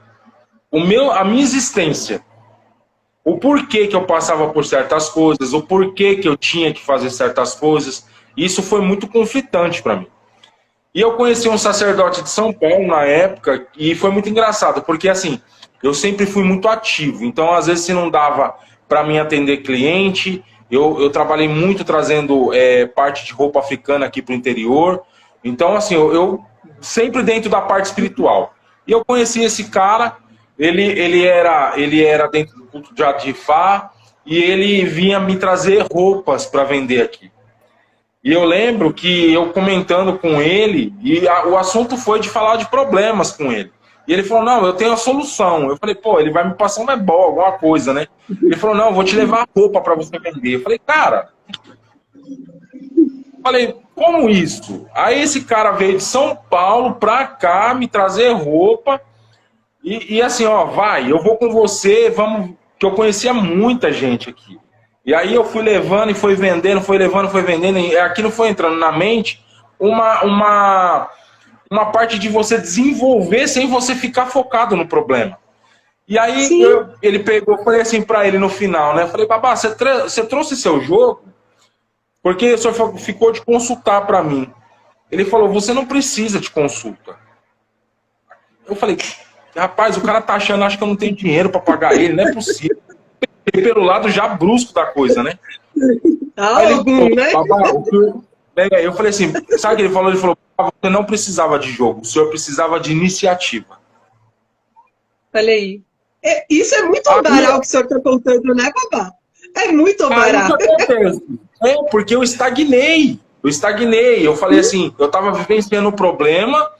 a minha existência, o porquê que eu passava por certas coisas, o porquê que eu tinha que fazer certas coisas. Isso foi muito conflitante para mim. E eu conheci um sacerdote de São Paulo na época, e foi muito engraçado, porque assim, eu sempre fui muito ativo, então às vezes se não dava para mim atender cliente, eu trabalhei muito trazendo parte de roupa africana aqui para o interior, então assim, eu sempre dentro da parte espiritual. E eu conheci esse cara, ele era dentro do culto de Adifá, e ele vinha me trazer roupas para vender aqui. E eu lembro que eu comentando com ele, o assunto foi de falar de problemas com ele. E ele falou, não, eu tenho a solução. Eu falei, pô, ele vai me passar um ebó, alguma coisa, né? Ele falou, não, eu vou te levar roupa para você vender. Eu falei, cara... como isso? Aí esse cara veio de São Paulo pra cá me trazer roupa. E assim, ó, vai, eu vou com você, vamos... Que eu conhecia muita gente aqui. E aí eu fui levando e foi vendendo, foi levando, foi vendendo, e aquilo foi entrando na mente uma parte de você desenvolver sem você ficar focado no problema. E aí ele pegou, eu falei assim pra ele no final, né? Eu falei, babá, você trouxe seu jogo? Porque o senhor ficou de consultar pra mim. Ele falou, você não precisa de consulta. Eu falei, rapaz, o cara tá achando, acho que eu não tenho dinheiro pra pagar ele, não é possível. Pelo lado já brusco da coisa, né? Eu falei assim, sabe o que ele falou? Ele falou, você não precisava de jogo, o senhor precisava de iniciativa. Olha aí. Isso é muito obará o que o senhor está contando, né, babá? É muito obará. Porque eu estagnei. Eu falei assim, eu estava vivenciando o problema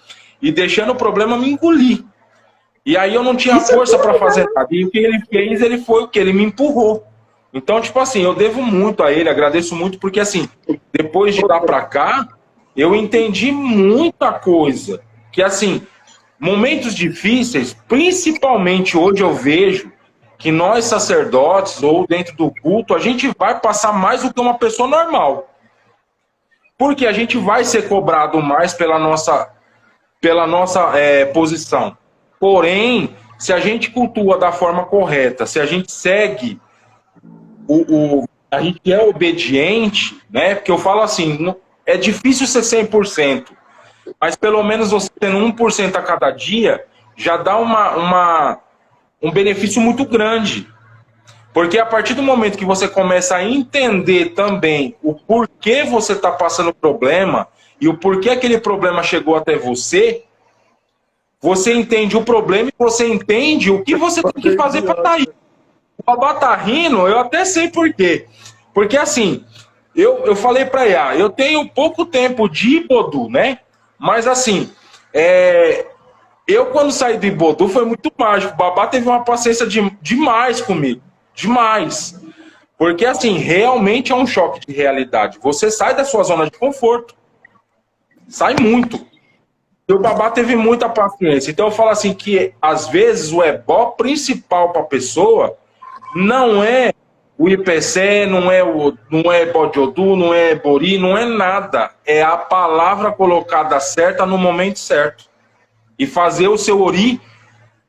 e deixando o problema me engolir. E aí eu não tinha força para fazer nada. E o que ele fez, ele foi o que? Ele me empurrou. Então, tipo assim, eu devo muito a ele, agradeço muito, porque assim, depois de lá para cá, eu entendi muita coisa. Que assim, momentos difíceis, principalmente hoje eu vejo que nós sacerdotes, ou dentro do culto, a gente vai passar mais do que uma pessoa normal. Porque a gente vai ser cobrado mais pela nossa posição. Porém, se a gente cultua da forma correta, se a gente segue, a gente é obediente, né? Porque eu falo assim, é difícil ser 100%, mas pelo menos você tendo 1% a cada dia, já dá um benefício muito grande. Porque a partir do momento que você começa a entender também o porquê você está passando problema e o porquê aquele problema chegou até você, você entende o problema e você entende o que você tem que fazer para estar aí. O babá tá rindo, eu até sei por quê. Porque assim, eu falei para ela, eu tenho pouco tempo de Ibodu, né? Mas assim, eu quando saí do Ibodu foi muito mágico. O babá teve uma paciência demais comigo. Demais. Porque assim, realmente é um choque de realidade. Você sai da sua zona de conforto. Sai muito. E o babá teve muita paciência. Então eu falo assim que, às vezes, o ebó principal para a pessoa não é o IPC, não é ebó de Odu, não é ebori, não é nada. É a palavra colocada certa no momento certo. E fazer o seu ori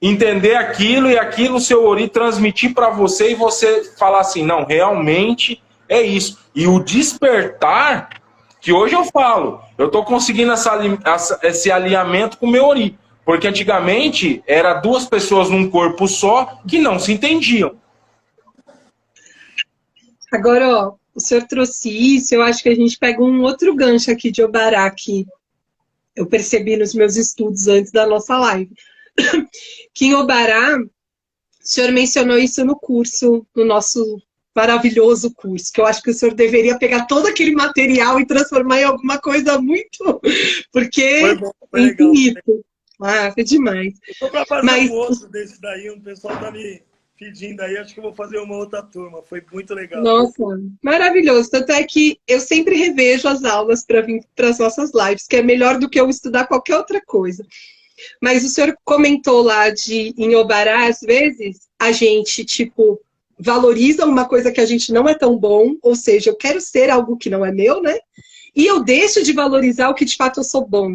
entender aquilo e aquilo o seu ori transmitir para você e você falar assim, não, realmente é isso. E o despertar... Que hoje eu falo, eu estou conseguindo esse alinhamento com o meu ori. Porque antigamente era duas pessoas num corpo só que não se entendiam. Agora, ó, o senhor trouxe isso, eu acho que a gente pega um outro gancho aqui de obará que eu percebi nos meus estudos antes da nossa live. Que em obará, o senhor mencionou isso no curso, no nosso maravilhoso curso, que eu acho que o senhor deveria pegar todo aquele material e transformar em alguma coisa muito... Porque foi é infinito. Ah, foi demais. Estou para fazer um outro desse daí, um pessoal está me pedindo aí, acho que eu vou fazer uma outra turma, foi muito legal. Nossa, maravilhoso. Tanto é que eu sempre revejo as aulas para vir para as nossas lives, que é melhor do que eu estudar qualquer outra coisa. Mas o senhor comentou lá de em Obará, às vezes, a gente, tipo, valoriza uma coisa que a gente não é tão bom, ou seja, eu quero ser algo que não é meu, né? E eu deixo de valorizar o que de fato eu sou bom.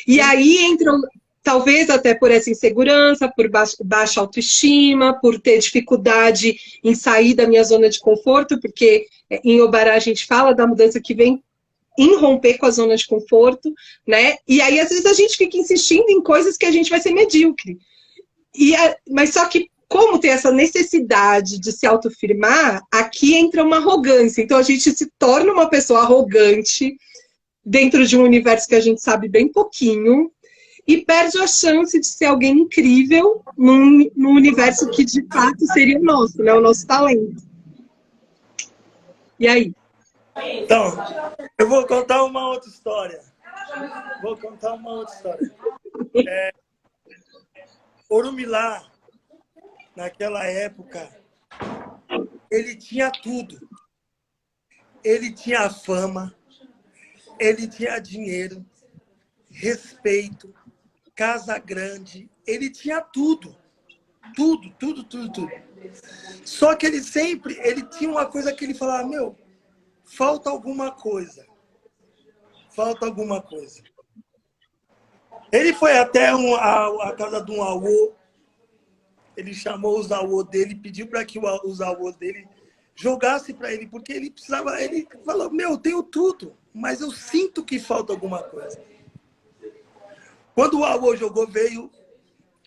E Sim. aí entram, talvez até por essa insegurança, por baixa autoestima, por ter dificuldade em sair da minha zona de conforto, porque em Obará a gente fala da mudança que vem em romper com a zona de conforto, né? E aí, às vezes, a gente fica insistindo em coisas que a gente vai ser medíocre. Mas só que, como tem essa necessidade de se autoafirmar, aqui entra uma arrogância. Então, a gente se torna uma pessoa arrogante dentro de um universo que a gente sabe bem pouquinho e perde a chance de ser alguém incrível num universo que, de fato, seria o nosso, né? O nosso talento. E aí? Então, eu vou contar uma outra história. Orumilá, naquela época, ele tinha tudo. Ele tinha fama, ele tinha dinheiro, respeito, casa grande, ele tinha tudo. Tudo. Só que ele tinha uma coisa que ele falava, meu, falta alguma coisa. Ele foi até a casa de um avô, ele chamou os avôs dele, pediu para que os avôs dele jogassem para ele, porque ele precisava, ele falou, meu, eu tenho tudo, mas eu sinto que falta alguma coisa. Quando o avô jogou, veio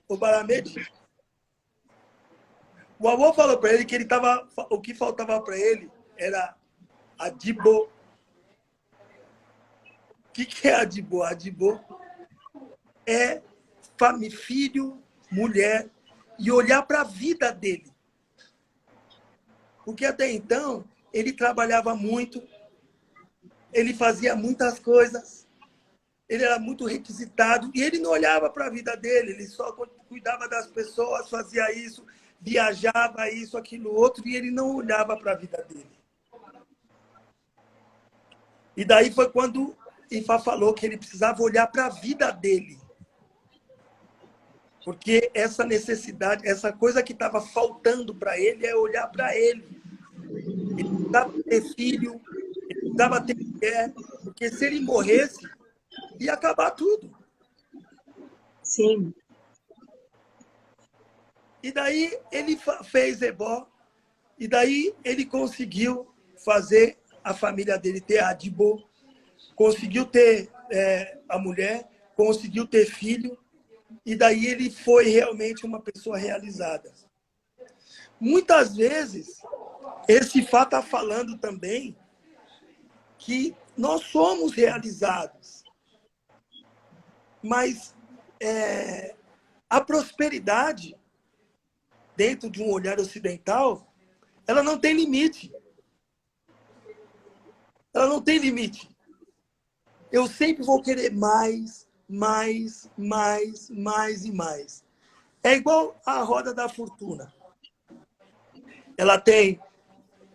o Baramedi. O avô falou para ele que o que faltava para ele era Adibo. O que é Adibo? Adibo é filho, mulher, e olhar para a vida dele. Porque até então, ele trabalhava muito, ele fazia muitas coisas, ele era muito requisitado, e ele não olhava para a vida dele, ele só cuidava das pessoas, fazia isso, viajava, isso, aquilo, outro, e ele não olhava para a vida dele. E daí foi quando Ifá falou que ele precisava olhar para a vida dele. Porque essa necessidade, essa coisa que estava faltando para ele é olhar para ele. Ele precisava ter filho, ele precisava ter mulher, porque se ele morresse, ia acabar tudo. Sim. E daí ele fez Ebó, e daí ele conseguiu fazer a família dele ter a Adibo, conseguiu ter a mulher, conseguiu ter filho, e daí ele foi realmente uma pessoa realizada. Muitas vezes, esse fato está falando também que nós somos realizados, mas a prosperidade, dentro de um olhar ocidental, ela não tem limite. Ela não tem limite. Eu sempre vou querer mais e mais. É igual a roda da fortuna. Ela tem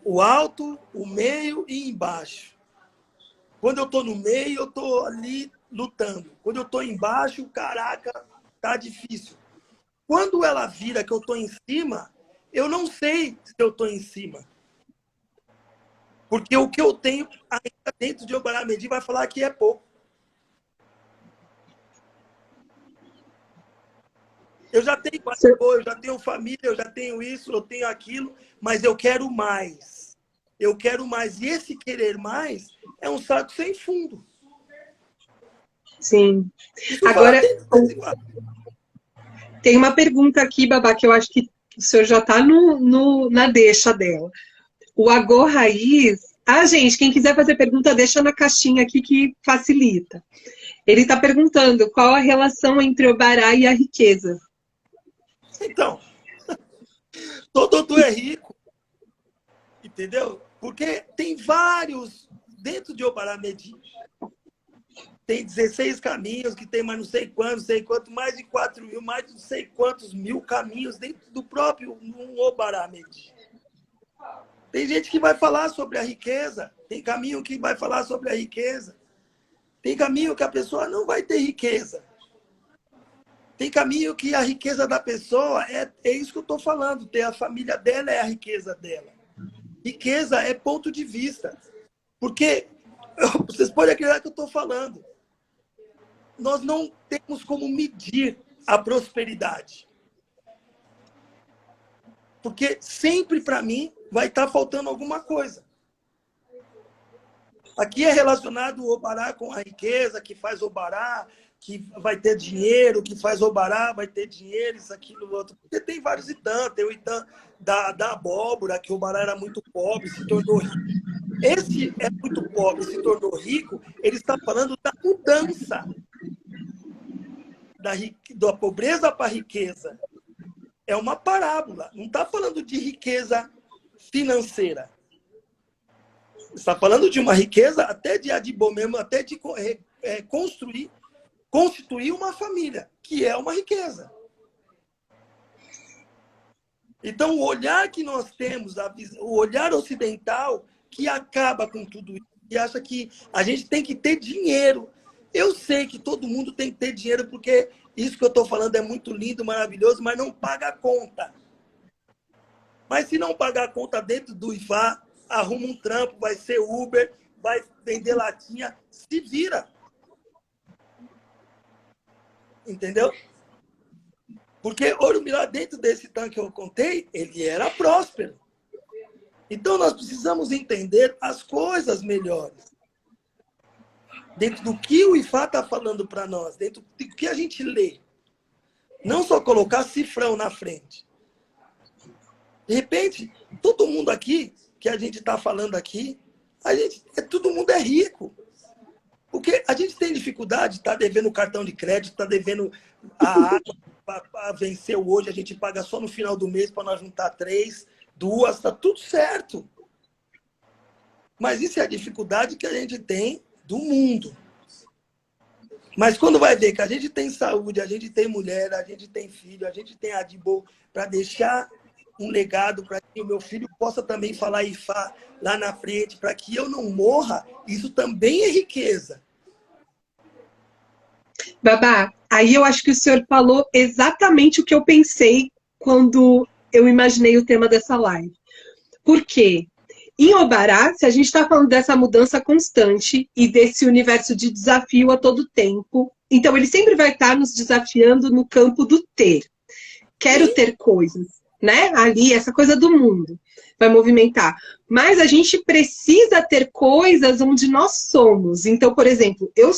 o alto, o meio e embaixo. Quando eu estou no meio, eu estou ali lutando. Quando eu estou embaixo, caraca, tá difícil. Quando ela vira que eu estou em cima, eu não sei se eu estou em cima. Porque o que eu tenho ainda dentro de Obaramedi vai falar que é pouco. Eu já tenho eu já tenho família, eu já tenho isso, eu tenho aquilo, mas eu quero mais. Eu quero mais. E esse querer mais é um saco sem fundo. Sim. Agora, tem uma pergunta aqui, Babá, que eu acho que o senhor já está na deixa dela. O Agô Raiz... gente, quem quiser fazer pergunta, deixa na caixinha aqui que facilita. Ele está perguntando qual a relação entre o Obará e a riqueza. Então, todo tu é rico, entendeu? Porque tem vários, dentro de Obaramedi, tem 16 caminhos, que tem mais não sei quanto, mais de 4 mil, mais de não sei quantos mil caminhos dentro do próprio Obaramedi. Tem gente que vai falar sobre a riqueza, tem caminho que vai falar sobre a riqueza, tem caminho que a pessoa não vai ter riqueza. Tem caminho que a riqueza da pessoa é isso que eu estou falando. Ter a família dela é a riqueza dela. Riqueza é ponto de vista. Porque vocês podem acreditar que eu estou falando. Nós não temos como medir a prosperidade. Porque sempre, para mim, vai estar faltando alguma coisa. Aqui é relacionado o Obará com a riqueza, que faz Obará, que vai ter dinheiro, que faz Obará, vai ter dinheiro, isso, aquilo, outro. Porque tem vários Itã. Tem o Itã da abóbora, que o Obará era muito pobre, se tornou rico. Esse é muito pobre, se tornou rico, ele está falando da mudança da pobreza para a riqueza. É uma parábola. Não está falando de riqueza financeira. Está falando de uma riqueza até de adibô mesmo, até de constituir uma família, que é uma riqueza. Então, o olhar que nós temos, o olhar ocidental, que acaba com tudo isso, e acha que a gente tem que ter dinheiro. Eu sei que todo mundo tem que ter dinheiro, porque isso que eu estou falando é muito lindo, maravilhoso, mas não paga a conta. Mas se não pagar a conta dentro do IFA, arruma um trampo, vai ser Uber, vai vender latinha, se vira. Entendeu? Porque Orumilá, dentro desse tanque que eu contei, ele era próspero. Então, nós precisamos entender as coisas melhores. Dentro do que o IFA está falando para nós, dentro do que a gente lê. Não só colocar cifrão na frente. De repente, todo mundo aqui, que a gente está falando aqui, todo mundo é rico. Porque a gente tem dificuldade, está devendo o cartão de crédito, está devendo a água para vencer hoje, a gente paga só no final do mês para nós juntar 3, 2, está tudo certo. Mas isso é a dificuldade que a gente tem do mundo. Mas quando vai ver que a gente tem saúde, a gente tem mulher, a gente tem filho, a gente tem adibô para deixar um legado para que o meu filho possa também falar Ifá lá na frente, para que eu não morra, isso também é riqueza. Babá, aí eu acho que o senhor falou exatamente o que eu pensei quando eu imaginei o tema dessa live. Por quê? Em Obará, se a gente está falando dessa mudança constante e desse universo de desafio a todo tempo, então ele sempre vai estar nos desafiando no campo do ter. Quero ter coisas, né? Ali, essa coisa do mundo vai movimentar. Mas a gente precisa ter coisas onde nós somos. Então, por exemplo, eu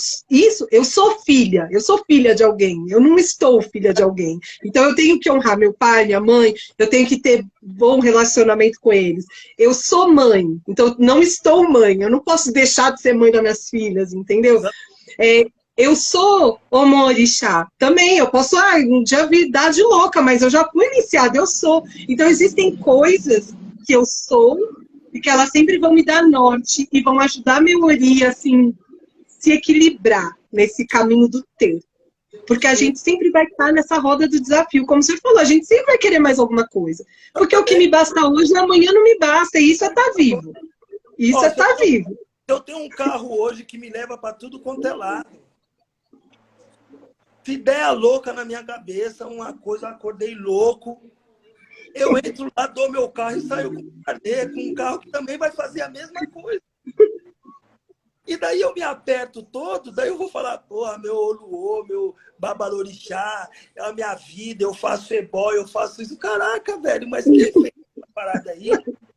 sou filha de alguém, eu não estou filha de alguém. Então, eu tenho que honrar meu pai, minha mãe, eu tenho que ter bom relacionamento com eles. Eu sou mãe, então não estou mãe, eu não posso deixar de ser mãe das minhas filhas, entendeu? Eu sou Omorixá, também, eu posso, um dia dar de louca, mas eu já fui iniciada, eu sou. Então, existem coisas que eu sou e que elas sempre vão me dar norte e vão ajudar a meu Ori, assim, se equilibrar nesse caminho do ter. Porque a gente sempre vai estar nessa roda do desafio. Como você falou, a gente sempre vai querer mais alguma coisa. Porque o que me basta hoje, amanhã não me basta. E isso é estar vivo. Isso é estar vivo. Eu tenho um carro hoje que me leva para tudo quanto é lado. Se ideia louca na minha cabeça, uma coisa, eu acordei louco. Eu entro lá, dou meu carro e saio com um carro que também vai fazer a mesma coisa. E daí eu me aperto todo, daí eu vou falar, porra, meu Oluô, meu Babalorixá, é a minha vida, eu faço ebó, eu faço isso. Caraca, velho, mas quem fez essa parada aí,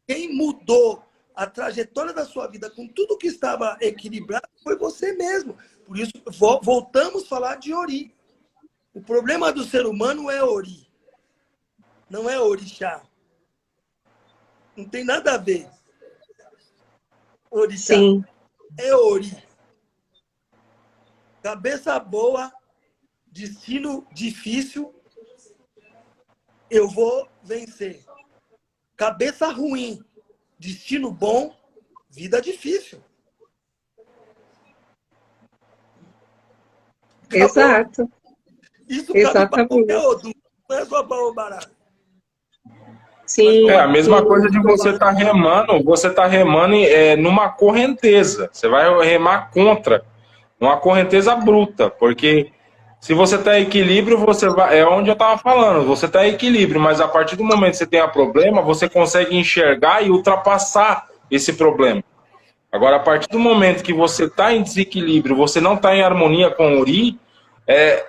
quem mudou a trajetória da sua vida com tudo que estava equilibrado foi você mesmo. Por isso, voltamos a falar de Ori. O problema do ser humano é Ori. Não é Orixá. Não tem nada a ver. Orixá. Sim. É Ori. Cabeça boa, destino difícil, eu vou vencer. Cabeça ruim, destino bom, vida difícil. Acabou. Exato. Isso cabe para qualquer outro, não é só para o barato. Sim. É a mesma coisa de você estar remando, numa correnteza. Você vai remar contra, numa correnteza bruta, porque Se você está em equilíbrio, você vai. É onde eu estava falando, você está em equilíbrio, mas a partir do momento que você tem problema, você consegue enxergar e ultrapassar esse problema. Agora, a partir do momento que você está em desequilíbrio, você não está em harmonia com o Ori,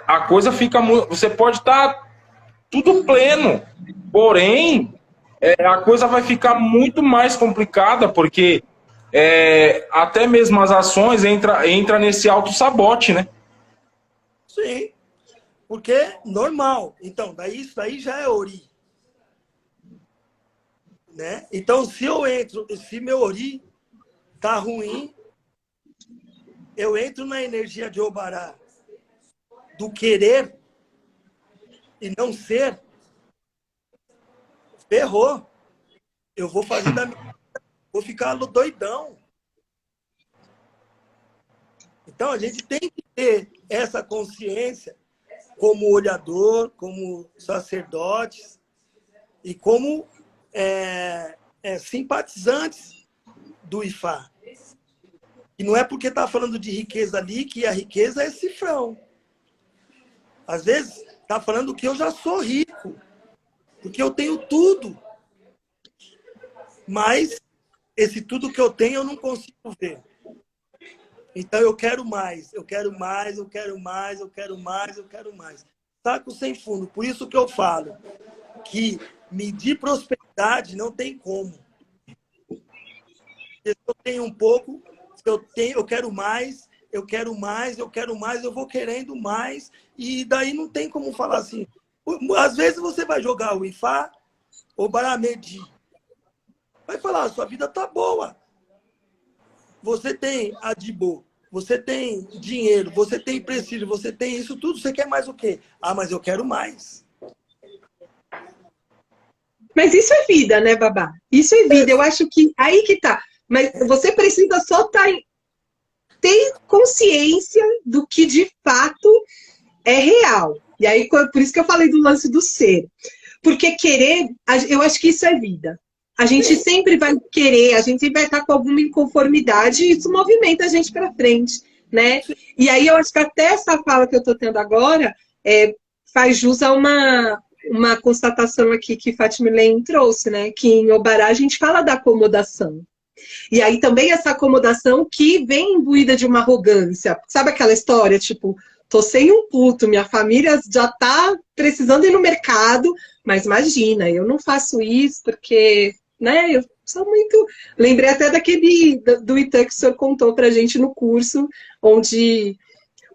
a coisa fica muito. Você pode estar tudo pleno, porém, a coisa vai ficar muito mais complicada, porque até mesmo as ações entra nesse autossabote, né? Sim, porque normal. Então, daí isso daí já é Ori. Né? Então, se meu Ori tá ruim, eu entro na energia de Obará do querer e não ser, ferrou. Eu vou fazer vou ficar doidão. Então, a gente tem que ter essa consciência como olhador, como sacerdotes e como simpatizantes do Ifá. E não é porque está falando de riqueza ali que a riqueza é cifrão. Às vezes, está falando que eu já sou rico, porque eu tenho tudo. Mas esse tudo que eu tenho eu não consigo ver. Então eu quero mais, eu quero mais, eu quero mais, eu quero mais, eu quero mais. Saco sem fundo. Por isso que eu falo que medir prosperidade não tem como. Se eu tenho um pouco, eu quero mais, eu quero mais, eu quero mais, eu vou querendo mais, e daí não tem como falar assim. Às vezes você vai jogar o Ifá ou Baramedi. Vai falar, sua vida tá boa. Você tem Adibo, você tem dinheiro, você tem prestígio, você tem isso tudo, você quer mais o quê? Ah, mas eu quero mais. Mas isso é vida, né, Babá? Isso é vida. Eu acho que aí que tá. Mas você precisa só ter consciência do que de fato é real. E aí, por isso que eu falei do lance do ser. Porque querer, eu acho que isso é vida. A gente sempre vai querer, a gente sempre vai estar com alguma inconformidade e isso movimenta a gente para frente, né? E aí eu acho que até essa fala que eu estou tendo agora faz jus a uma constatação aqui que Fátima Lane trouxe, né? Que em Obará a gente fala da acomodação. E aí também essa acomodação que vem imbuída de uma arrogância. Sabe aquela história, tipo, tô sem um puto, minha família já tá precisando ir no mercado, mas imagina, eu não faço isso porque, né, eu sou muito... Lembrei até do Itã que o senhor contou pra gente no curso, onde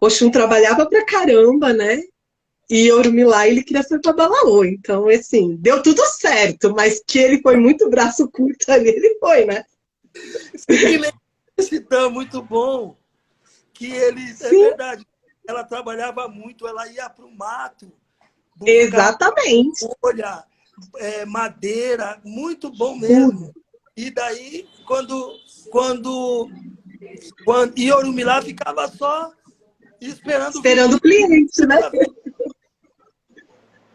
Oxum trabalhava pra caramba, né? E Orumilá, ele queria ser Babalaô. Então, assim, deu tudo certo, mas que ele foi muito braço curto ali, ele foi, né? Esse Itã muito bom, que ele, é verdade, ela trabalhava muito, ela ia para o mato. Exatamente. Folha, madeira, muito bom mesmo. E daí, quando Orumilá ficava só esperando o cliente, né?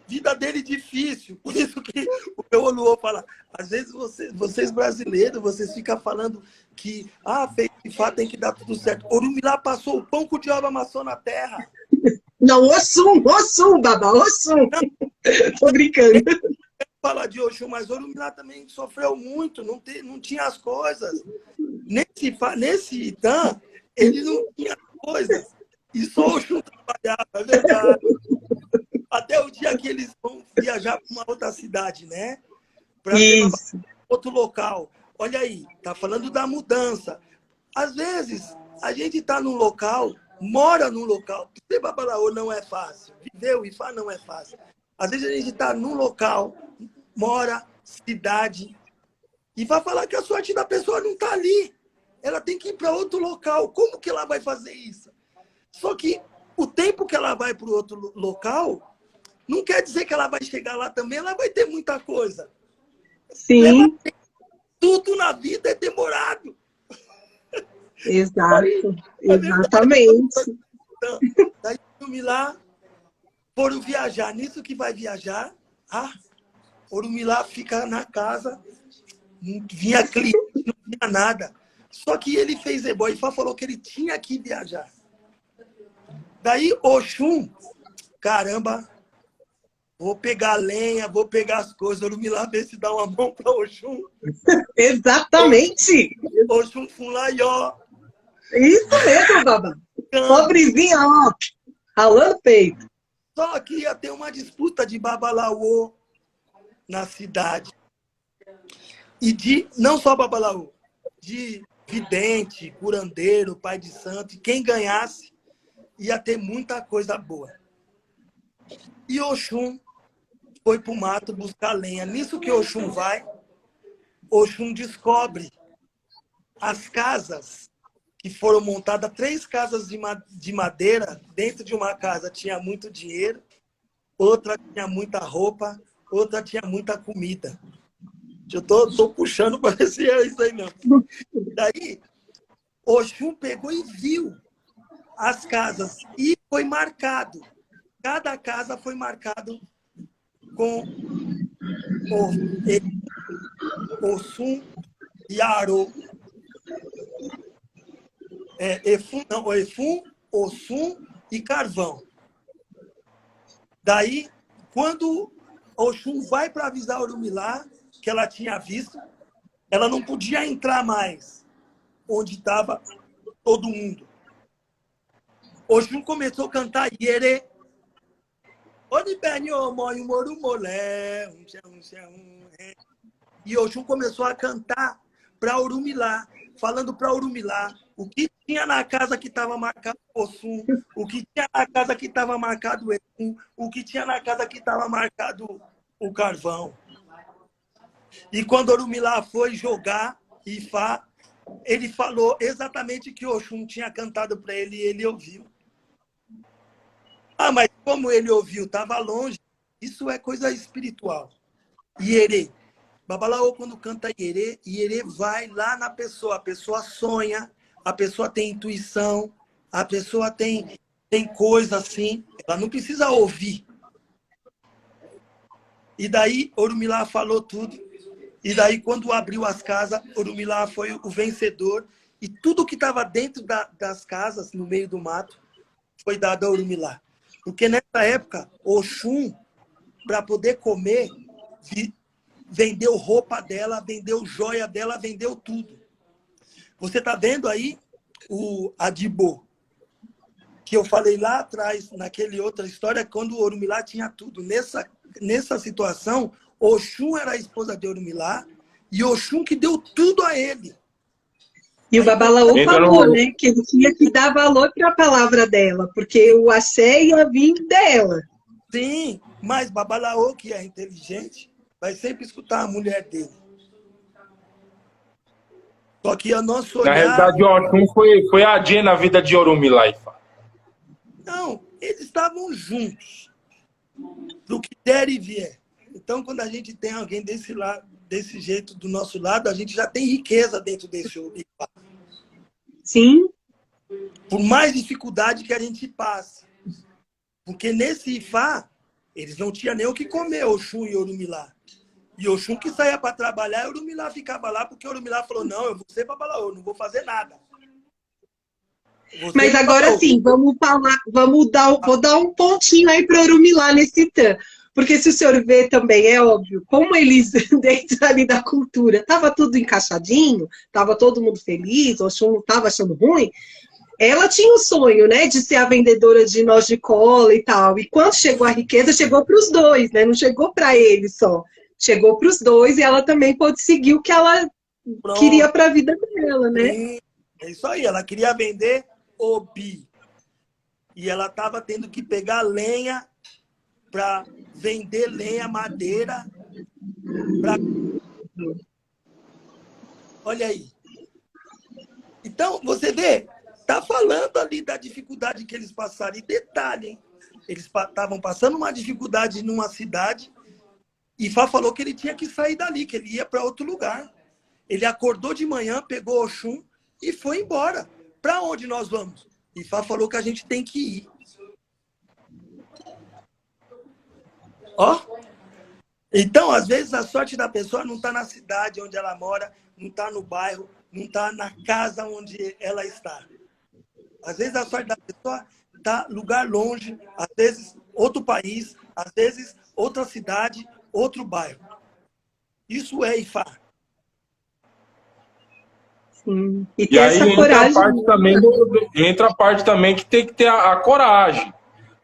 Vida dele difícil. Por isso que o meu Oluô fala, às vezes vocês brasileiros, vocês ficam falando que Ifá tem que dar tudo certo. Orumilá passou o pão que o diabo amassou na terra. Não, Oxum, Babá, Oxum. Tô brincando. Fala de Oxum, mas Orumilá também sofreu muito, não tinha as coisas. Nesse Itã, ele não tinha coisas. E só Oxum trabalhava, é verdade. Até o dia que eles vão viajar para uma outra cidade, né? Para outro local. Olha aí, tá falando da mudança. Às vezes, a gente está num local, mora num local. Ser Babalaô não é fácil. Viver o Ifá não é fácil. Às vezes a gente está num local, mora, cidade, e vai falar que a sorte da pessoa não está ali. Ela tem que ir para outro local. Como que ela vai fazer isso? Só que o tempo que ela vai para o outro local não quer dizer que ela vai chegar lá também, ela vai ter muita coisa. Sim. Tudo na vida é demorado. Exato. Exatamente. Então, daí Orumilá foram viajar. Nisso que vai viajar, Orumilá fica na casa, não vinha cliente, não vinha nada. Só que ele fez Ebó. Ifá falou que ele tinha que viajar. Daí Oxum caramba, vou pegar a lenha, vou pegar as coisas, Orumilá, ver se dá uma mão para Oxum. Exatamente! Oxum Funlaió. Isso mesmo, Babá. Pobrezinha, ó, ralando peito. Só que ia ter uma disputa de babalaô na cidade. E não só babalaô, de vidente, curandeiro, pai de santo. E quem ganhasse ia ter muita coisa boa. E Oxum foi para o mato buscar lenha. Nisso que Oxum vai, Oxum descobre as casas que foram montadas, 3 casas de madeira. Dentro de uma casa tinha muito dinheiro, outra tinha muita roupa, outra tinha muita comida. Eu tô puxando para ver se é isso aí mesmo. Daí, Oxum pegou e viu as casas e foi marcado. Cada casa foi marcado com Oxum e Aro. Efum, Oxum e Carvão. Daí, quando Oxum vai para avisar Orumilá, que ela tinha visto, ela não podia entrar mais onde estava todo mundo. Oxum começou a cantar Iere. E Oxum começou a cantar para Orumilá, falando para Orumilá o que tinha na casa que estava marcado Oxum, o que tinha na casa que estava marcado Efum, o que tinha na casa que estava marcado o Carvão. E quando Orumilá foi jogar Ifá, ele falou exatamente o que Oxum tinha cantado para ele e ele ouviu. Ah, mas como ele ouviu, estava longe. Isso é coisa espiritual. Iere. Babalaô, quando canta Iere, Iere vai lá na pessoa. A pessoa sonha, a pessoa tem intuição, a pessoa tem coisa assim. Ela não precisa ouvir. E daí, Orumilá falou tudo. E daí, quando abriu as casas, Orumilá foi o vencedor. E tudo que estava dentro das casas, no meio do mato, foi dado a Orumilá. Porque nessa época, Oxum, para poder comer, vendeu roupa dela, vendeu joia dela, vendeu tudo. Você está vendo aí o Adibô, que eu falei lá atrás, naquela outra história, quando o Orumilá tinha tudo. Nessa situação, Oxum era a esposa de Orumilá e Oxum que deu tudo a ele. E o Babalaô falou, né, que ele tinha que dar valor para a palavra dela, porque o axé ia vir dela. Sim, mas Babalaô, que é inteligente, vai sempre escutar a mulher dele. Só que o nosso olhar... Na realidade, Oxum foi a Adie na vida de Orumilá. Não, eles estavam juntos, do que der e vier. Então, quando a gente tem alguém desse lado, desse jeito do nosso lado, a gente já tem riqueza dentro desse Ifá. Sim. Por mais dificuldade que a gente passe. Porque nesse Ifá, eles não tinham nem o que comer, Oxum e Orumilá. E Oxum que saía para trabalhar, e Orumilá ficava lá, porque Orumilá falou, não, eu vou ser Babalaô, não vou fazer nada. Mas agora sim, vou dar um pontinho aí para Orumilá nesse tan. Porque se o senhor vê também, é óbvio, como eles, dentro ali da cultura, estava tudo encaixadinho, estava todo mundo feliz, o Oxum não estava achando ruim, ela tinha o sonho, né, de ser a vendedora de nós de cola e tal. E quando chegou a riqueza, chegou para os dois, né? Não chegou para ele só. Chegou para os dois e ela também pôde seguir o que ela queria para a vida dela, né? Sim, é isso aí, ela queria vender Obi. E ela estava tendo que pegar lenha para vender lenha, madeira. Olha aí. Então, você vê, tá falando ali da dificuldade que eles passaram. E detalhe, hein? Eles estavam passando uma dificuldade numa cidade e Fá falou que ele tinha que sair dali, que ele ia para outro lugar. Ele acordou de manhã, pegou Oxum e foi embora. Para onde nós vamos? E Fá falou que a gente tem que ir. Ó. Então, às vezes, a sorte da pessoa não está na cidade onde ela mora, não está no bairro, não está na casa onde ela está. Às vezes, a sorte da pessoa está em lugar longe, às vezes, outro país, às vezes outra cidade, outro bairro. Isso é Ifá. Sim. E E ter aí essa coragem. entra a parte também que tem que ter a coragem.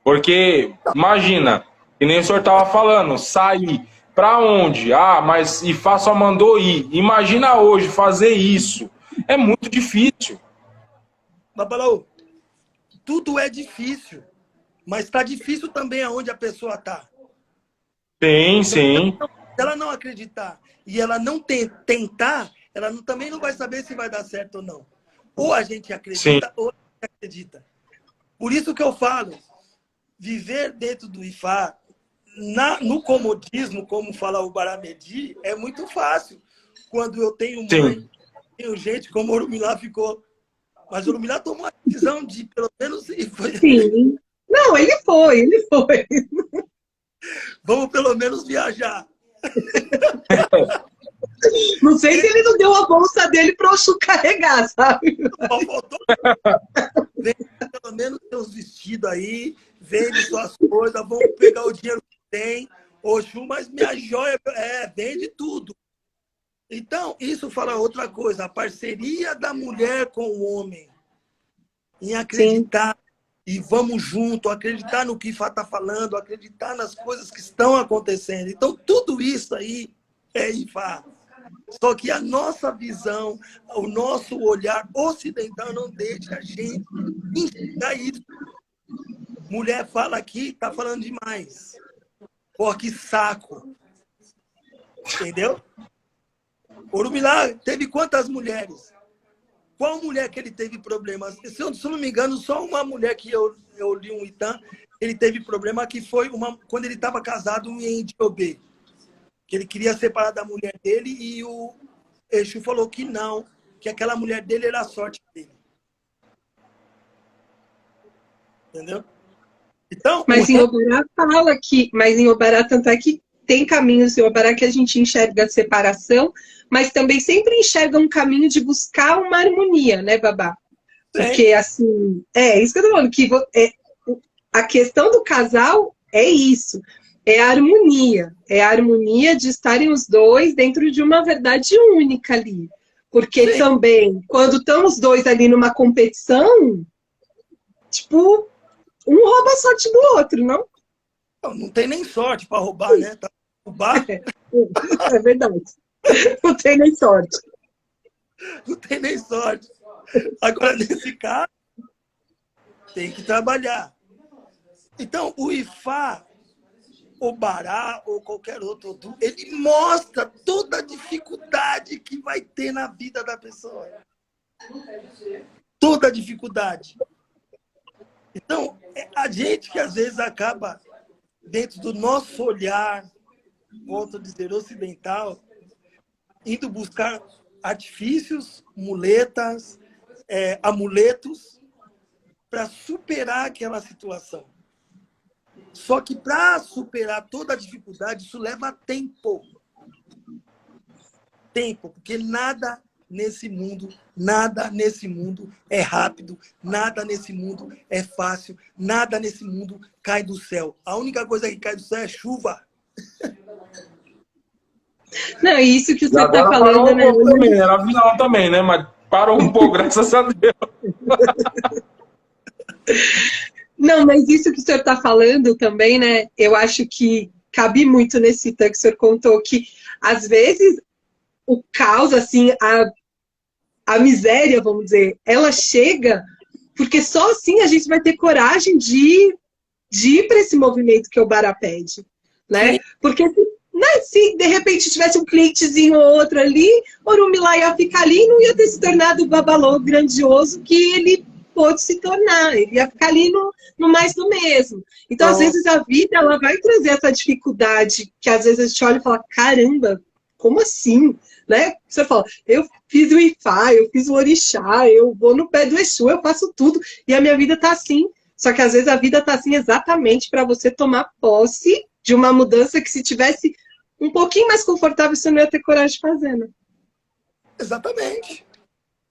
Porque, imagina, que nem o senhor estava falando, sair para onde? Ah, mas Ifá só mandou ir. Imagina hoje fazer isso. É muito difícil. Babalau, tudo é difícil, mas está difícil também aonde a pessoa está. Sim, Então, sim, se ela não acreditar e ela não tentar, ela também não vai saber se vai dar certo ou não. Ou a gente sim. acredita, ou a gente acredita. Por isso que eu falo, viver dentro do Ifá, no comodismo, como fala o Baramedi, é muito fácil. Quando eu tenho mãe, Sim. tenho gente, como o Orumilá ficou. Mas o Orumilá tomou a decisão de, pelo menos, Sim. Não, ele foi. vamos pelo menos viajar. Não sei se ele não deu a bolsa dele para o Oxum carregar, sabe? Só faltou. Vende pelo menos seus vestidos aí, vende suas coisas, vamos pegar o dinheiro que tem. Oxum, mas minha joia, vende tudo. Então, isso fala outra coisa, a parceria da mulher com o homem, em acreditar, e vamos junto, acreditar no que Ifá está falando, acreditar nas coisas que estão acontecendo. Então, tudo isso aí é Ifá. Só que a nossa visão, o nosso olhar ocidental não deixa a gente enxergar isso. Mulher fala aqui, está falando demais. Pô, que saco. Entendeu? Orumilá teve quantas mulheres? Qual mulher que ele teve problemas? Se eu não me engano, só uma mulher que eu li um Itan, ele teve problema, que foi quando ele estava casado em Diobê. Que ele queria separar da mulher dele e o Exu falou que não, que aquela mulher dele era a sorte dele. Entendeu? Então, Mas em Obará fala que, mas em Obará tanto é que tem caminhos em Obará que a gente enxerga a separação, mas também sempre enxerga um caminho de buscar uma harmonia, né, Babá? Porque, assim, isso que eu tô falando, que a questão do casal é isso, é a harmonia de estarem os dois dentro de uma verdade única ali. Porque também, quando estão os dois ali numa competição, tipo, um rouba a sorte do outro, não? Não tem nem sorte para roubar, né? Tá roubar? É verdade. Não tem nem sorte. Não tem nem sorte. Agora, nesse caso, tem que trabalhar. Então, o Ifá, o Bará ou qualquer outro, ele mostra toda a dificuldade que vai ter na vida da pessoa. Toda a dificuldade. Então, a gente que às vezes acaba, dentro do nosso olhar, volto a dizer, ocidental, indo buscar artifícios, muletas, amuletos, para superar aquela situação. Só que para superar toda a dificuldade, isso leva tempo. Tempo, porque nada nesse mundo é rápido, nada nesse mundo é fácil, nada nesse mundo cai do céu. A única coisa que cai do céu é chuva. Não, isso que o senhor está Agora falando, parou um né? pouco também, era avião também, né? Mas parou um pouco, graças a Deus. Não, mas isso que o senhor está falando também, né? Eu acho que cabe muito nesse item que o senhor contou, que às vezes o caos, assim, a miséria, vamos dizer, ela chega porque só assim a gente vai ter coragem de ir para esse movimento que o Bará pede, né? Sim. Porque se de repente tivesse um clientezinho ou outro ali, Orumilá ia ficar ali e não ia ter se tornado o babalô grandioso que ele pôde se tornar. Ele ia ficar ali no mais do mesmo. Então, às vezes, a vida ela vai trazer essa dificuldade que às vezes a gente olha e fala, caramba, como assim? Né? Você fala, eu fiz o Ifá, eu fiz o Orixá, eu vou no pé do Exu, eu faço tudo, e a minha vida tá assim. Só que às vezes a vida tá assim exatamente para você tomar posse de uma mudança que se tivesse um pouquinho mais confortável, você não ia ter coragem de fazer, né? Exatamente.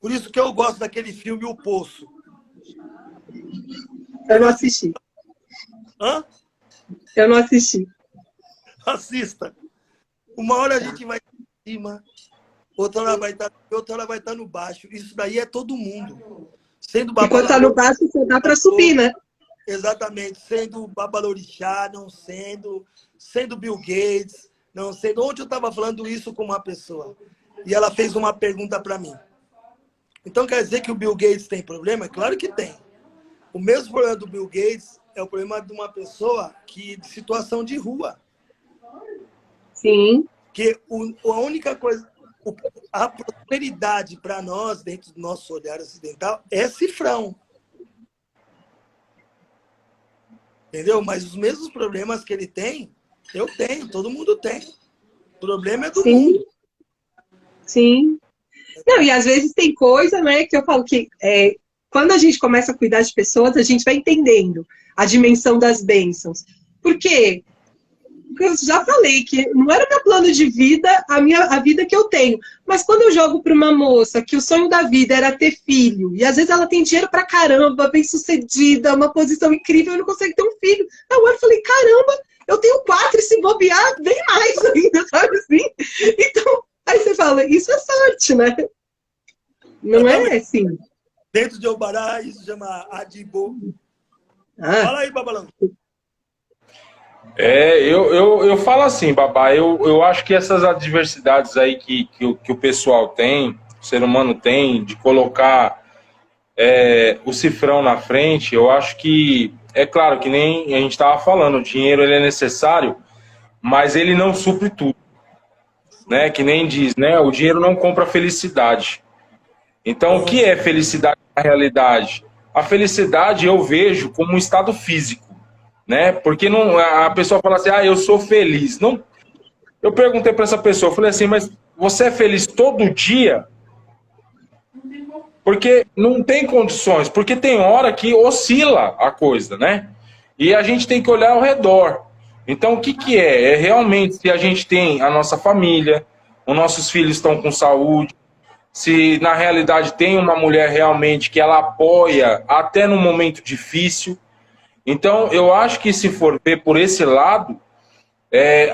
Por isso que eu gosto daquele filme O Poço. Eu não assisti. Hã? Eu não assisti. Assista. Uma hora a gente vai em cima, outra hora vai estar no baixo. Isso daí é todo mundo. Sendo E quando tá no baixo, só dá para subir, né? Exatamente. Sendo babalorixá, não sendo. Sendo Bill Gates, não sendo. Ontem eu estava falando isso com uma pessoa. E ela fez uma pergunta para mim. Então quer dizer que o Bill Gates tem problema? Claro que tem. O mesmo problema do Bill Gates é o problema de uma pessoa de situação de rua. Sim. Que a única coisa, a prosperidade para nós, dentro do nosso olhar ocidental, é cifrão. Entendeu? Mas os mesmos problemas que ele tem, eu tenho, todo mundo tem. O problema é do mundo. Sim. Não, e às vezes tem coisa, né, que eu falo que quando a gente começa a cuidar de pessoas, a gente vai entendendo a dimensão das bênçãos. Por quê? Porque eu já falei que não era meu plano de vida a vida que eu tenho. Mas quando eu jogo para uma moça que o sonho da vida era ter filho, e às vezes ela tem dinheiro pra caramba, bem-sucedida, uma posição incrível, e não consegue ter um filho. Eu falei, caramba, eu tenho 4 e se bobear, bem mais ainda, sabe assim? Então, aí você fala, isso é sorte, né? Não é assim. Dentro de Obará, isso chama Adibo. Fala aí, Babalão. Eu falo assim, Babá, eu acho que essas adversidades aí que o pessoal tem, o ser humano tem, de colocar o cifrão na frente, eu acho que, é claro que nem a gente estava falando, o dinheiro ele é necessário, mas ele não supre tudo, né? Que nem diz, né? O dinheiro não compra felicidade. Então, o que é felicidade na realidade? A felicidade eu vejo como um estado físico. Né? Porque não, a pessoa fala assim, eu sou feliz. Não, eu perguntei para essa pessoa, eu falei assim, mas você é feliz todo dia? Porque não tem condições, porque tem hora que oscila a coisa, né? E a gente tem que olhar ao redor. Então, o que é? É realmente se a gente tem a nossa família, os nossos filhos estão com saúde, se na realidade tem uma mulher realmente que ela apoia até no momento difícil. Então, eu acho que se for ver por esse lado,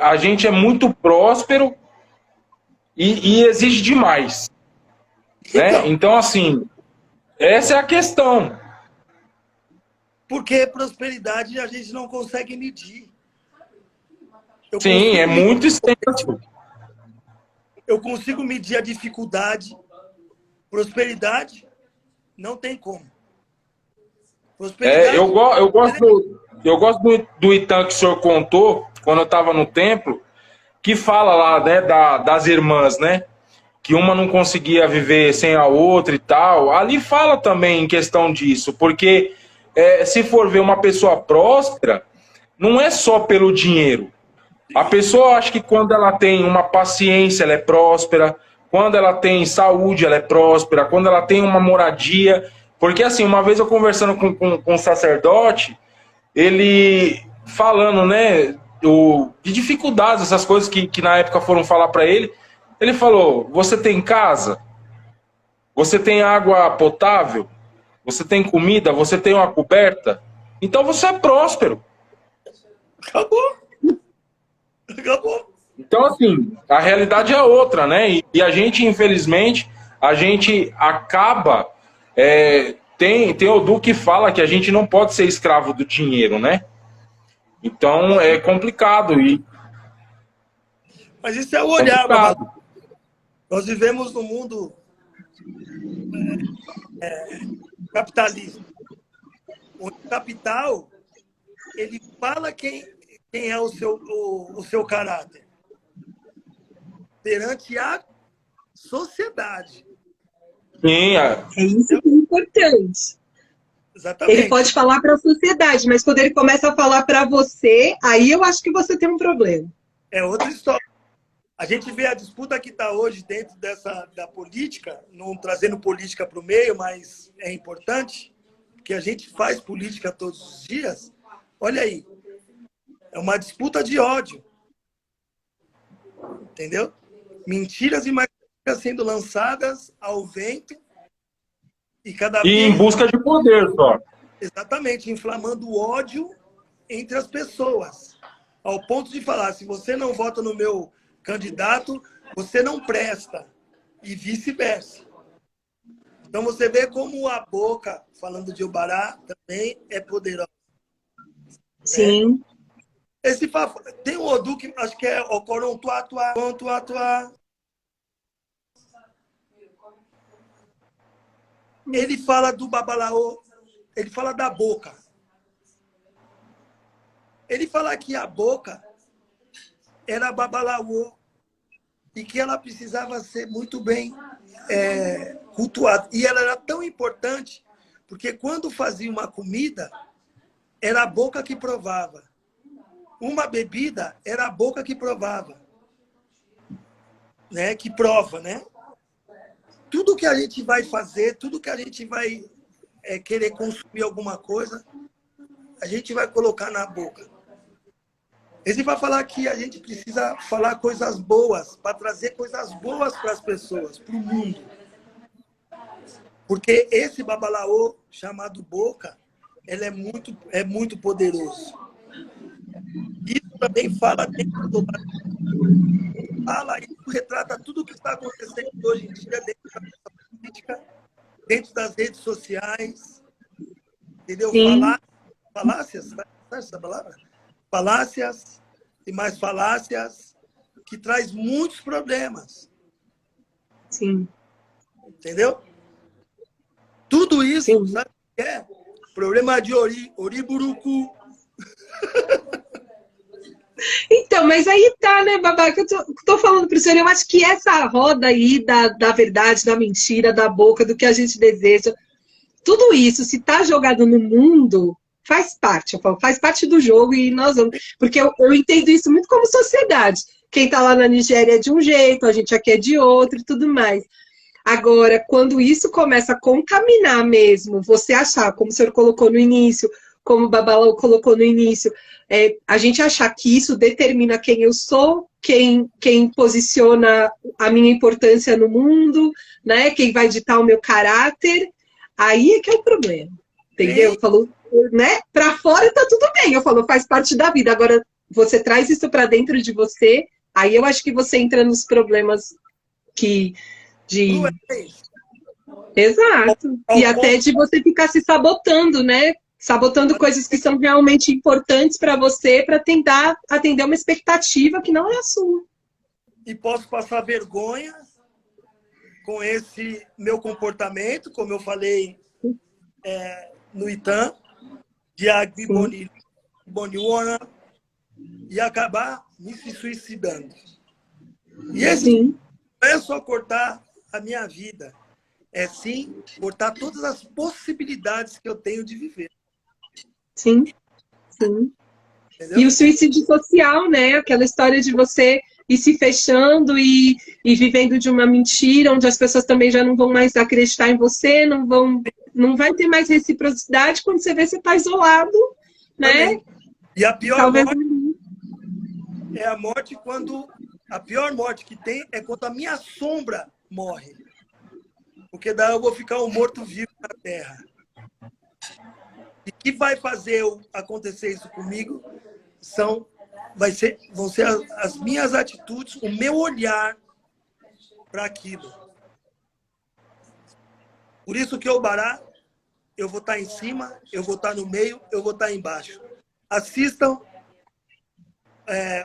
a gente é muito próspero e exige demais. Né? Então, assim, essa é a questão. Porque prosperidade a gente não consegue medir. Sim, é muito extenso. Eu consigo medir a dificuldade. Prosperidade, não tem como. Eu gosto do Itan que o senhor contou, quando eu estava no templo, que fala lá, né, das irmãs, né? Que uma não conseguia viver sem a outra e tal. Ali fala também em questão disso, porque se for ver uma pessoa próspera, não é só pelo dinheiro. A pessoa acha que quando ela tem uma paciência, ela é próspera. Quando ela tem saúde, ela é próspera. Quando ela tem uma moradia... Porque, assim, uma vez eu conversando com um sacerdote, ele falando, né, de dificuldades, essas coisas que na época foram falar para ele, ele falou, você tem casa? Você tem água potável? Você tem comida? Você tem uma coberta? Então você é próspero. Acabou. Acabou. Então, assim, a realidade é outra, né? E a gente, infelizmente, a gente acaba... Tem o Du que fala que a gente não pode ser escravo do dinheiro, né? Então é complicado. Mas isso é o olhar, Babá. Nós vivemos num mundo capitalista. O capital, ele fala quem é o seu caráter perante a sociedade. Sim, é isso que é importante. Exatamente. Ele pode falar para a sociedade, mas quando ele começa a falar para você, aí eu acho que você tem um problema. É outra história. A gente vê a disputa que está hoje dentro da política, não trazendo política para o meio, mas é importante, porque a gente faz política todos os dias. Olha aí, é uma disputa de ódio. Entendeu? Mentiras e mais sendo lançadas ao vento e cada vez... em busca de poder só. Exatamente, inflamando o ódio entre as pessoas. Ao ponto de falar, se você não vota no meu candidato, você não presta. E vice-versa. Então você vê como a boca, falando de Obará, também é poderosa. Sim. Tem um Odu que acho que é o Corontuatua. Ele fala do Babalaô, ele fala da boca. Ele fala que a boca era Babalaô e que ela precisava ser muito bem cultuada. E ela era tão importante porque quando fazia uma comida, era a boca que provava. Uma bebida, era a boca que provava. Né? Que prova, né? Tudo que a gente vai fazer, tudo que a gente vai querer consumir alguma coisa, a gente vai colocar na boca. Ele vai falar que a gente precisa falar coisas boas, para trazer coisas boas para as pessoas, para o mundo. Porque esse babalaô, chamado boca, ele é muito poderoso. Isso também fala dentro do fala, isso retrata tudo o que está acontecendo hoje em dia dentro da política, dentro das redes sociais, entendeu? Falácias, sabe essa palavra? Falácias e mais falácias, que traz muitos problemas. Sim. Entendeu? Tudo isso, Sim. sabe o que é? Problema de Oriburucu. Então, mas aí tá, né, Babá, que eu tô falando pro senhor, eu acho que essa roda aí da verdade, da mentira, da boca, do que a gente deseja, tudo isso, se tá jogado no mundo, faz parte, eu falo, faz parte do jogo e nós vamos, porque eu entendo isso muito como sociedade. Quem tá lá na Nigéria é de um jeito, a gente aqui é de outro e tudo mais. Agora, quando isso começa a contaminar mesmo, você achar, como o senhor colocou no início, como o Babalão colocou no início, a gente achar que isso determina quem eu sou, quem posiciona a minha importância no mundo, né? Quem vai ditar o meu caráter, aí é que é o problema, entendeu? Eu falo, né? Para fora tá tudo bem, eu falo, faz parte da vida. Agora, você traz isso para dentro de você, aí eu acho que você entra nos problemas Exato. E até de você ficar se sabotando, né? Sabotando coisas que são realmente importantes para você, para tentar atender uma expectativa que não é a sua. E posso passar vergonha com esse meu comportamento, como eu falei no Itan, de Agbiboniwana, e acabar me se suicidando. E esse não é só cortar a minha vida, é sim cortar todas as possibilidades que eu tenho de viver. Sim, sim. Entendeu? E o suicídio social, né? Aquela história de você ir se fechando e vivendo de uma mentira, onde as pessoas também já não vão mais acreditar em você, não vai ter mais reciprocidade. Quando você vê, você está isolado, né? Também. E a pior Talvez... morte é a morte quando... A pior morte que tem é quando a minha sombra morre. Porque daí eu vou ficar um morto-vivo na Terra. E o que vai fazer acontecer isso comigo vão ser as minhas atitudes, o meu olhar para aquilo. Por isso que o Obará, eu vou estar em cima, eu vou estar no meio, eu vou estar embaixo. Assistam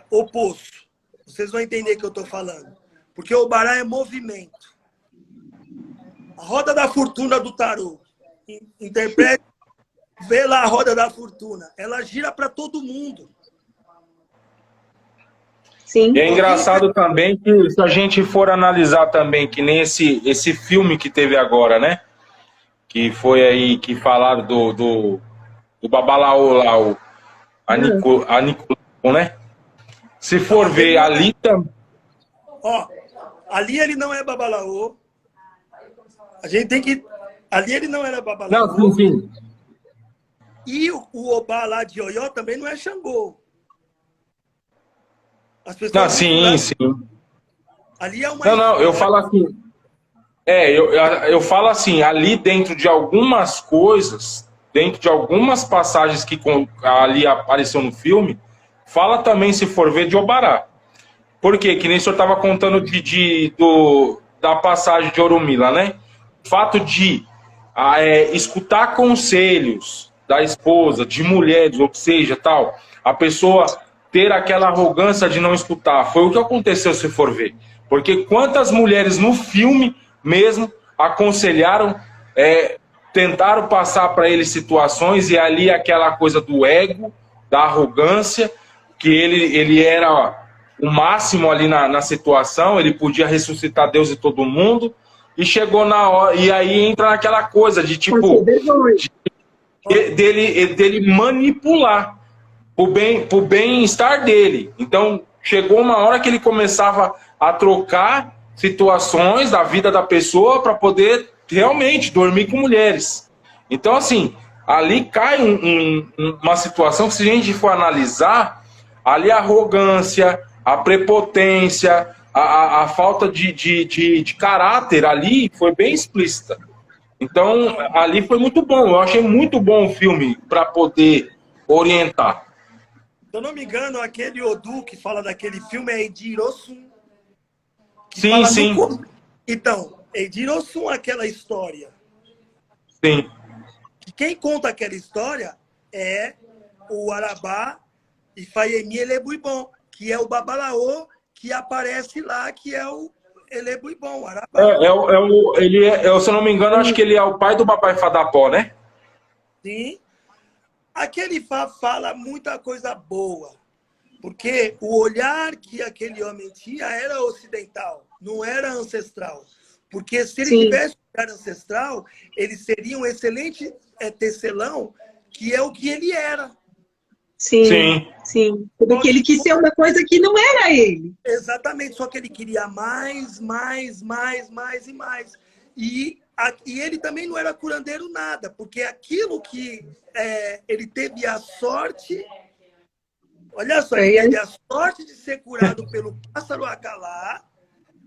o Poço. Vocês vão entender o que eu estou falando. Porque o Obará é movimento. A roda da fortuna do tarô. Interprete, vê lá a roda da fortuna. Ela gira para todo mundo. Sim. E é engraçado também que, se a gente for analisar também, que nem esse filme que teve agora, né? Que foi aí, que falaram do Babalaô lá, o Aniculão, né? Se for ver ali também... Ó, ali ele não é Babalaô. A gente tem que... Ali ele não era Babalaô. Não, sim. E o Obá lá de Oió também não é Xangô. As pessoas não, sim. Ali é uma... Não, eu falo assim... eu falo assim, ali dentro de algumas coisas, dentro de algumas passagens que ali apareceu no filme, fala também, se for ver, de Obará. Por quê? Que nem o senhor estava contando da passagem de Orunmila, né? O fato de escutar conselhos da esposa, de mulheres, ou seja, tal, a pessoa ter aquela arrogância de não escutar. Foi o que aconteceu, se for ver. Porque quantas mulheres no filme mesmo aconselharam, tentaram passar para ele situações, e ali aquela coisa do ego, da arrogância, que ele era o máximo ali na situação, ele podia ressuscitar Deus e todo mundo, e chegou na hora, e aí entra naquela coisa de tipo, dele manipular pro bem-estar dele. Então, chegou uma hora que ele começava a trocar situações da vida da pessoa para poder realmente dormir com mulheres. Então, assim, ali cai uma situação que, se a gente for analisar, ali a arrogância, a prepotência, a falta de caráter ali foi bem explícita. Então, ali foi muito bom. Eu achei muito bom o filme para poder orientar. Se eu não me engano, aquele Odu que fala daquele filme é Edir Osun. Sim, sim. Então, Edir Osun, aquela história. Sim. Quem conta aquela história é o Arabá e Fayemi Elebuibon, que é o Babalaô que aparece lá, que é o Elebuibon, o Arabá. Se eu não me engano, acho que ele é o pai do Babai Fadapó, né? Sim. Aquele fala muita coisa boa, porque o olhar que aquele homem tinha era ocidental, não era ancestral. Porque se ele tivesse um olhar ancestral, ele seria um excelente tecelão, que é o que ele era. Sim. Porque ele quis ser uma coisa que não era ele. Exatamente, só que ele queria mais e mais. E ele também não era curandeiro nada, porque aquilo que ele teve a sorte... Olha só, ele teve a sorte de ser curado pelo pássaro Acalá,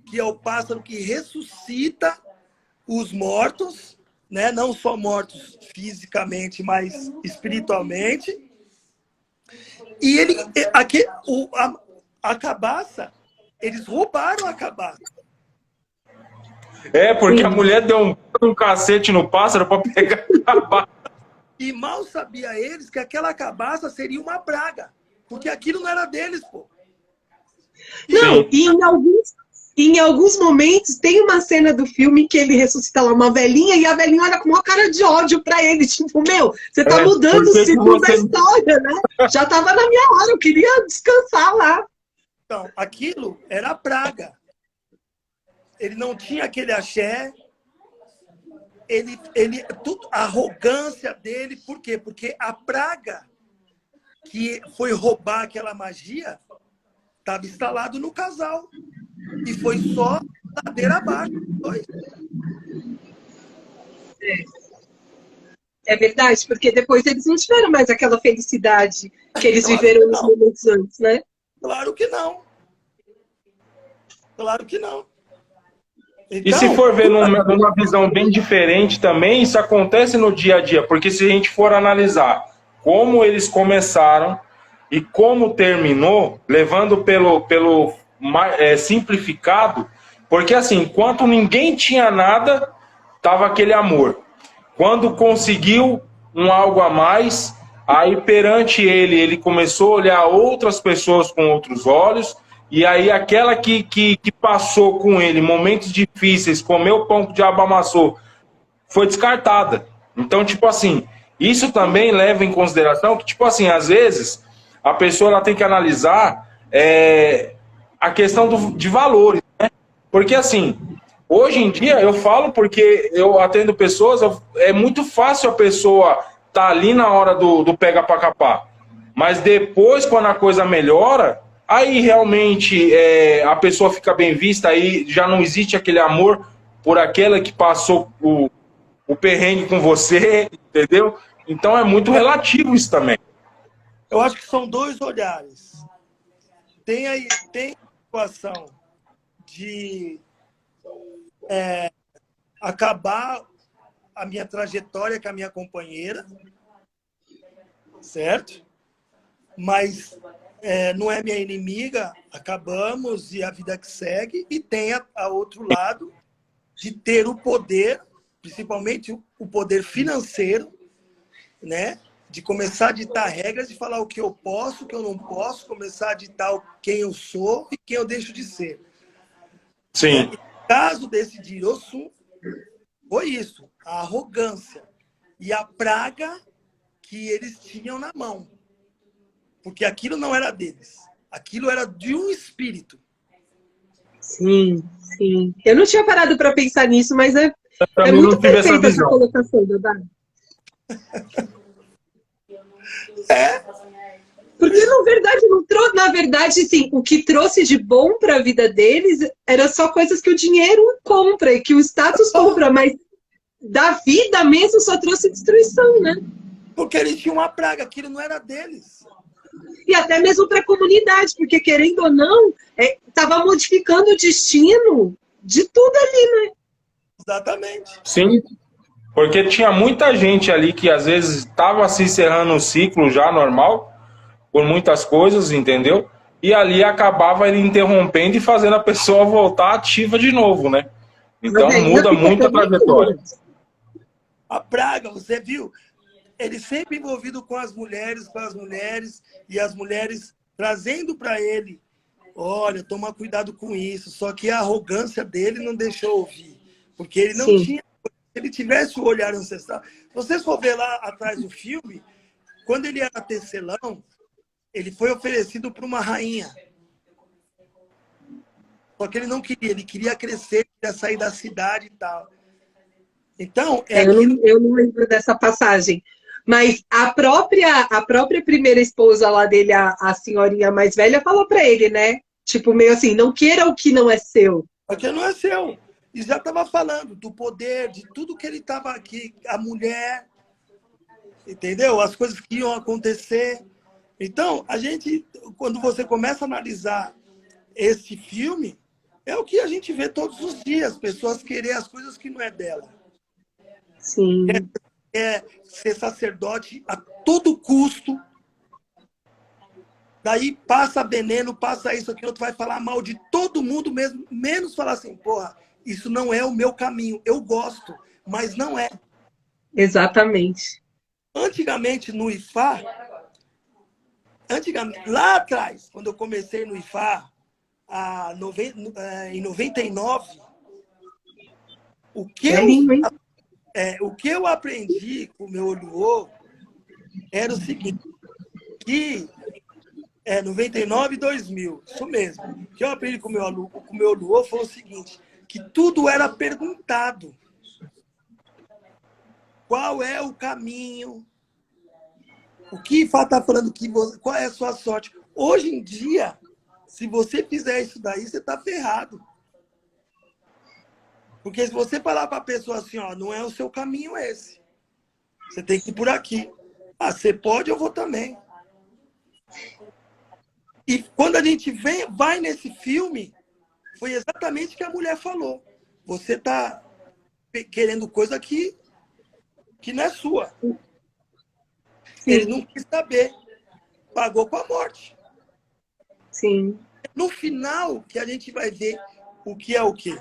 que é o pássaro que ressuscita os mortos, né? Não só mortos fisicamente, mas espiritualmente. E a cabaça, eles roubaram a cabaça. Porque a mulher deu um cacete no pássaro para pegar a cabaça. E mal sabia eles que aquela cabaça seria uma praga. Porque aquilo não era deles, pô. Não, e em alguns momentos tem uma cena do filme que ele ressuscita lá uma velhinha e a velhinha olha com uma cara de ódio pra ele. Tipo, meu, você tá mudando o ciclo da história, né? Já tava na minha hora, eu queria descansar lá. Então, aquilo era praga. Ele não tinha aquele axé. A arrogância dele, por quê? Porque a praga que foi roubar aquela magia estava instalado no casal. E foi só ladeira abaixo. É verdade, porque depois eles não tiveram mais aquela felicidade que eles viveram nos momentos antes, né? Claro que não. Claro que não. Então, e se for ver numa visão bem diferente também, isso acontece no dia a dia, porque se a gente for analisar como eles começaram e como terminou, levando pelo simplificado, porque assim, enquanto ninguém tinha nada, tava aquele amor. Quando conseguiu algo a mais, aí perante ele começou a olhar outras pessoas com outros olhos, e aí aquela que passou com ele momentos difíceis, comeu pão que o diabo amassou, foi descartada. Então, tipo assim, isso também leva em consideração que, tipo assim, às vezes a pessoa ela tem que analisar a questão de valores, né? Porque assim, hoje em dia eu falo porque eu atendo pessoas, é muito fácil a pessoa tá ali na hora do pega pra capar. Mas depois, quando a coisa melhora, aí realmente a pessoa fica bem vista, aí já não existe aquele amor por aquela que passou o perrengue com você, entendeu? Então é muito relativo isso também. Eu acho que são dois olhares. Tem a situação de acabar a minha trajetória com a minha companheira, certo? Mas não é minha inimiga, acabamos e a vida que segue. E tem a outro lado de ter o poder, principalmente o poder financeiro, né? De começar a ditar regras e falar o que eu posso, o que eu não posso, começar a ditar quem eu sou e quem eu deixo de ser. Sim. No caso desse Dirosum, foi isso, a arrogância e a praga que eles tinham na mão. Porque aquilo não era deles, aquilo era de um espírito. Sim, sim. Eu não tinha parado para pensar nisso, mas é Também muito não tive essa perfeita essa visão. colocação, Dadá. Porque, na verdade, sim, o que trouxe de bom para a vida deles era só coisas que o dinheiro compra e que o status compra, mas da vida mesmo só trouxe destruição, né? Porque eles tinham uma praga, aquilo não era deles. E até mesmo para a comunidade, porque, querendo ou não, estava modificando o destino de tudo ali, né? Exatamente. Sim. Porque tinha muita gente ali que às vezes estava se encerrando o ciclo já normal, por muitas coisas, entendeu? E ali acabava ele interrompendo e fazendo a pessoa voltar ativa de novo, né? Então Mas ainda muda ficou muito a trajetória. A praga, você viu? Ele sempre envolvido com as mulheres, e as mulheres trazendo para ele, olha, toma cuidado com isso. Só que a arrogância dele não deixou ouvir, porque ele não tinha. Se ele tivesse o olhar ancestral, se vocês for ver lá atrás do filme, quando ele era tecelão, ele foi oferecido para uma rainha. Só que ele não queria, ele queria crescer, queria sair da cidade e tal. Então, eu não lembro dessa passagem. Mas a própria primeira esposa lá dele, a senhorinha mais velha, falou para ele, né? Tipo, meio assim, não queira o que não é seu. Porque não é seu. E já estava falando do poder, de tudo que ele estava aqui, a mulher, entendeu? As coisas que iam acontecer. Então, a gente, quando você começa a analisar esse filme, é o que a gente vê todos os dias, pessoas querer as coisas que não é dela. Sim. Ser sacerdote a todo custo. Daí passa veneno, passa isso, aquilo, tu vai falar mal de todo mundo mesmo, menos falar assim, porra, isso não é o meu caminho. Eu gosto, mas não é. Exatamente. Antigamente, no IFA, lá atrás, quando eu comecei no IFA, em 99, o que eu aprendi com o meu Oluô era o seguinte, que 99 e 2000, isso mesmo. O que eu aprendi com o meu Oluô foi o seguinte, que tudo era perguntado. Qual é o caminho? O que está falando que qual é a sua sorte? Hoje em dia, se você fizer isso daí, você está ferrado. Porque se você falar para a pessoa assim, ó, não é o seu caminho esse. Você tem que ir por aqui. Ah, você pode, eu vou também. E quando a gente vai nesse filme, foi exatamente o que a mulher falou. Você está querendo coisa que não é sua. Sim. Ele não quis saber. Pagou com a morte. Sim. No final, que a gente vai ver o que é o quê?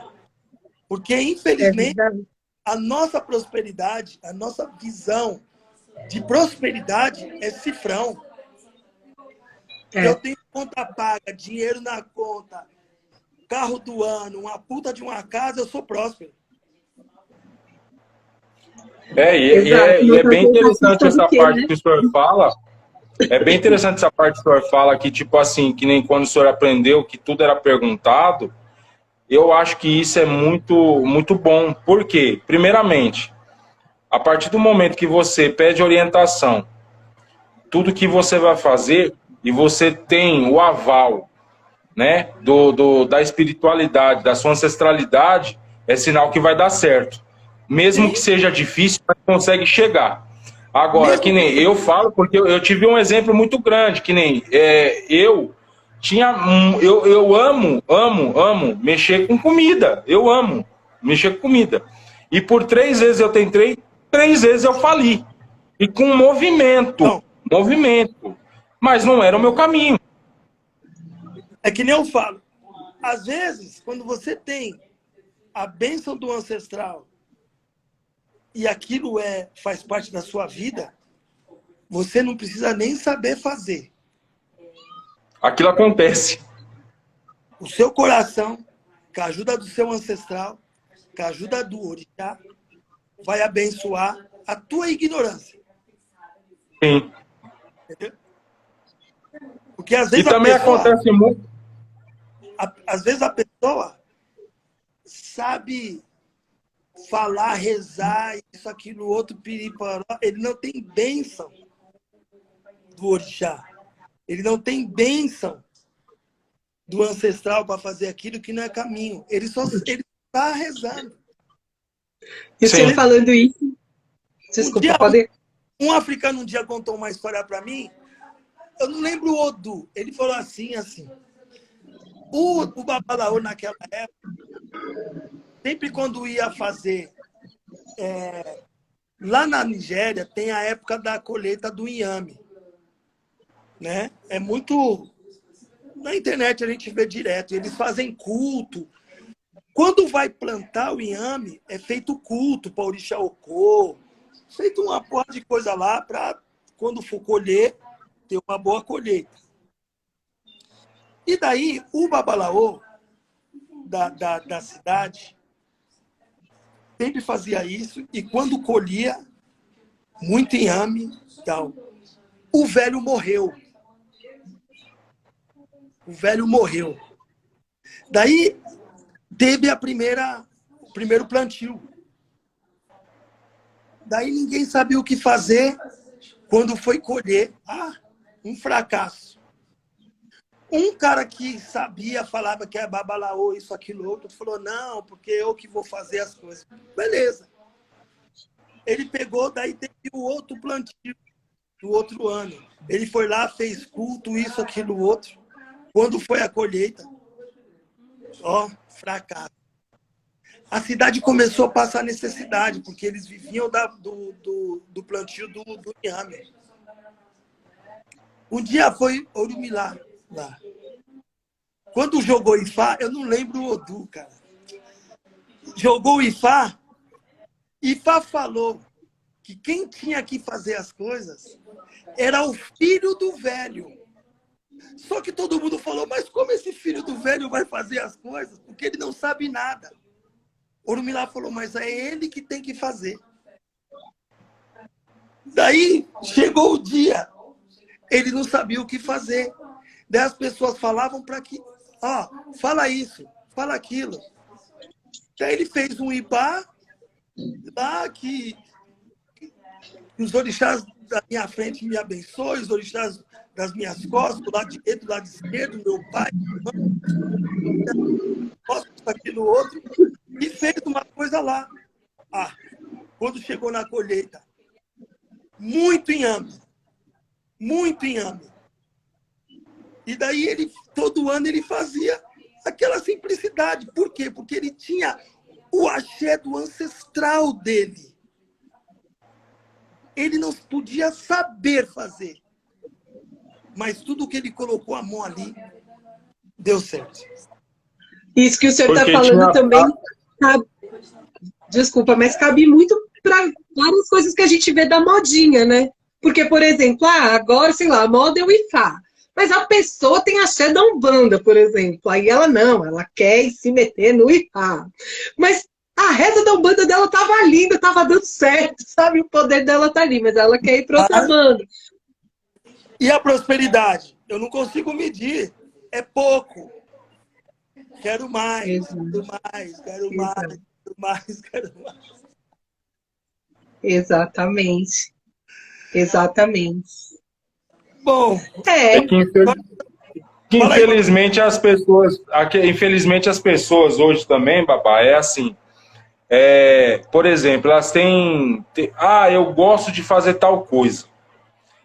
Porque, infelizmente, a nossa prosperidade, a nossa visão de prosperidade é cifrão. Eu tenho conta paga, dinheiro na conta, carro do ano, uma puta de uma casa, eu sou próspero. E é bem interessante essa parte que o senhor fala. É bem interessante essa parte que o senhor fala que, tipo assim, que nem quando o senhor aprendeu que tudo era perguntado. Eu acho que isso é muito, muito bom. Por quê? Primeiramente, a partir do momento que você pede orientação, tudo que você vai fazer e você tem o aval, né, da espiritualidade, da sua ancestralidade, é sinal que vai dar certo. Mesmo que seja difícil, mas consegue chegar. Agora, que nem eu falo, porque eu tive um exemplo muito grande, que nem eu amo mexer com comida. Eu amo mexer com comida. E por 3 vezes eu tentei, 3 vezes eu fali. E com movimento. movimento. Mas não era o meu caminho. É que nem eu falo. Às vezes, quando você tem a bênção do ancestral e aquilo faz parte da sua vida, você não precisa nem saber fazer. Aquilo acontece. O seu coração, com a ajuda do seu ancestral, com a ajuda do orixá, vai abençoar a tua ignorância. Sim. Entendeu? Porque às vezes E também acontece muito. Às vezes a pessoa sabe falar, rezar, isso, aquilo, outro, piriparó. Ele não tem bênção do orixá. Ele não tem bênção do ancestral para fazer aquilo que não é caminho. Ele está rezando. E você falando isso... Desculpa, pode... Um africano um dia contou uma história para mim. Eu não lembro o Odu. Ele falou assim. O Babalaô, naquela época, sempre quando ia fazer... lá na Nigéria, tem a época da colheita do inhame. Né? É muito... Na internet a gente vê direto. Eles fazem culto. Quando vai plantar o inhame, é feito culto para orixá Okô. Feito uma porra de coisa lá para, quando for colher, ter uma boa colheita. E daí, o Babalaô da cidade sempre fazia isso, e quando colhia muito inhame, tal, o velho morreu. O velho morreu. Daí, teve o primeiro plantio. Daí ninguém sabia o que fazer quando foi colher. Um fracasso. Um cara que sabia, falava que é babalaô, isso, aquilo, outro, falou, não, porque eu que vou fazer as coisas. Beleza. Ele pegou, daí teve o outro plantio, do outro ano. Ele foi lá, fez culto, isso, aquilo, outro. Quando foi a colheita, fracasso. A cidade começou a passar necessidade, porque eles viviam do plantio do inhame. Um dia foi Orumilá lá. Quando jogou Ifá, eu não lembro o Odu, cara. Jogou Ifá, Ifá falou que quem tinha que fazer as coisas era o filho do velho. Só que todo mundo falou, mas como esse filho do velho vai fazer as coisas? Porque ele não sabe nada. Orumilá falou, mas é ele que tem que fazer. Daí, chegou o dia, ele não sabia o que fazer. Daí as pessoas falavam para que, fala isso, fala aquilo. Daí ele fez um ibá, lá que os orixás da minha frente me abençoem, os orixás das minhas costas, do lado direito, do lado esquerdo, meu pai, aquilo outro, e fez uma coisa lá. Quando chegou na colheita, muito inhame. E daí todo ano ele fazia aquela simplicidade. Por quê? Porque ele tinha o axé do ancestral dele. Ele não podia saber fazer. Mas tudo que ele colocou a mão ali, deu certo. Isso que o senhor está falando também, desculpa, mas cabe muito para várias coisas que a gente vê da modinha, né? Porque, por exemplo, agora, sei lá, a moda é o Ifá. Mas a pessoa tem axé da Umbanda, por exemplo. Aí ela não, ela quer se meter no Ifá. Mas a reza da Umbanda dela estava linda, estava dando certo, sabe? O poder dela tá ali, mas ela quer ir para outra banda. E a prosperidade? Eu não consigo medir. É pouco. Quero mais, quero mais. Exatamente. Bom, infelizmente as pessoas hoje também, babá, é assim. Por exemplo, elas têm, eu gosto de fazer tal coisa.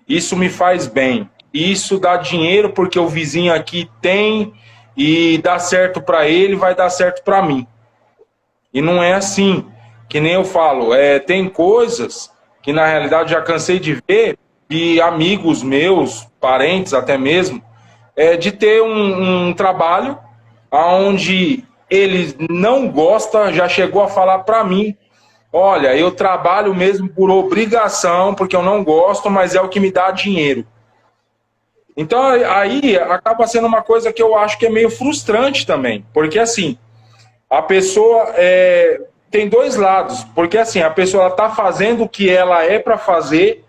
Isso me faz bem. Isso dá dinheiro porque o vizinho aqui tem e dá certo para ele, vai dar certo para mim. E não é assim. Que nem eu falo, tem coisas que na realidade já cansei de ver e amigos meus, parentes até mesmo, de ter um trabalho onde ele não gosta, já chegou a falar para mim, olha, eu trabalho mesmo por obrigação, porque eu não gosto, mas é o que me dá dinheiro. Então aí acaba sendo uma coisa que eu acho que é meio frustrante também, porque assim, a pessoa tem dois lados, porque assim, a pessoa está fazendo o que ela é para fazer,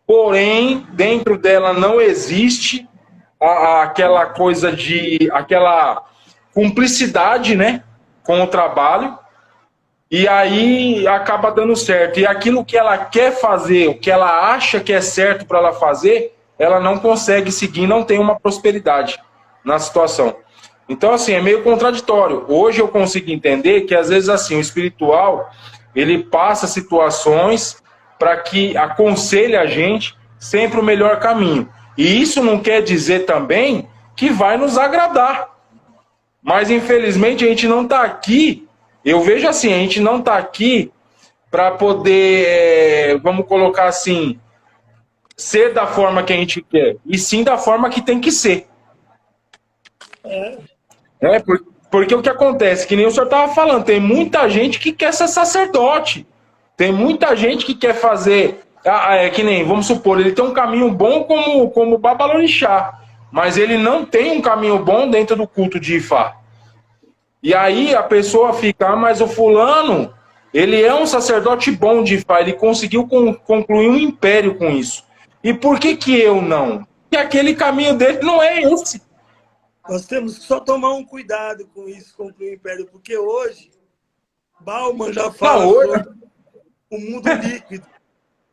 porém, dentro dela não existe aquela coisa aquela cumplicidade, né, com o trabalho, e aí acaba dando certo. E aquilo que ela quer fazer, o que ela acha que é certo para ela fazer, ela não consegue seguir, não tem uma prosperidade na situação. Então, assim, é meio contraditório. Hoje eu consigo entender que, às vezes, assim, o espiritual, ele passa situações para que aconselhe a gente sempre o melhor caminho. E isso não quer dizer também que vai nos agradar. Mas, infelizmente, a gente não está aqui, eu vejo assim, a gente não está aqui para poder, vamos colocar assim, ser da forma que a gente quer, e sim da forma que tem que ser. Porque o que acontece, que nem o senhor estava falando, tem muita gente que quer ser sacerdote, tem muita gente que quer fazer, que nem, vamos supor, ele tem um caminho bom como Babalorixá, mas ele não tem um caminho bom dentro do culto de Ifá. E aí a pessoa fica, mas o fulano, ele é um sacerdote bom de Ifá, ele conseguiu concluir um império com isso. E por que eu não? Porque aquele caminho dele não é esse. Nós temos que só tomar um cuidado com isso, concluir o império, porque hoje, Bauman já fala sobre o mundo líquido,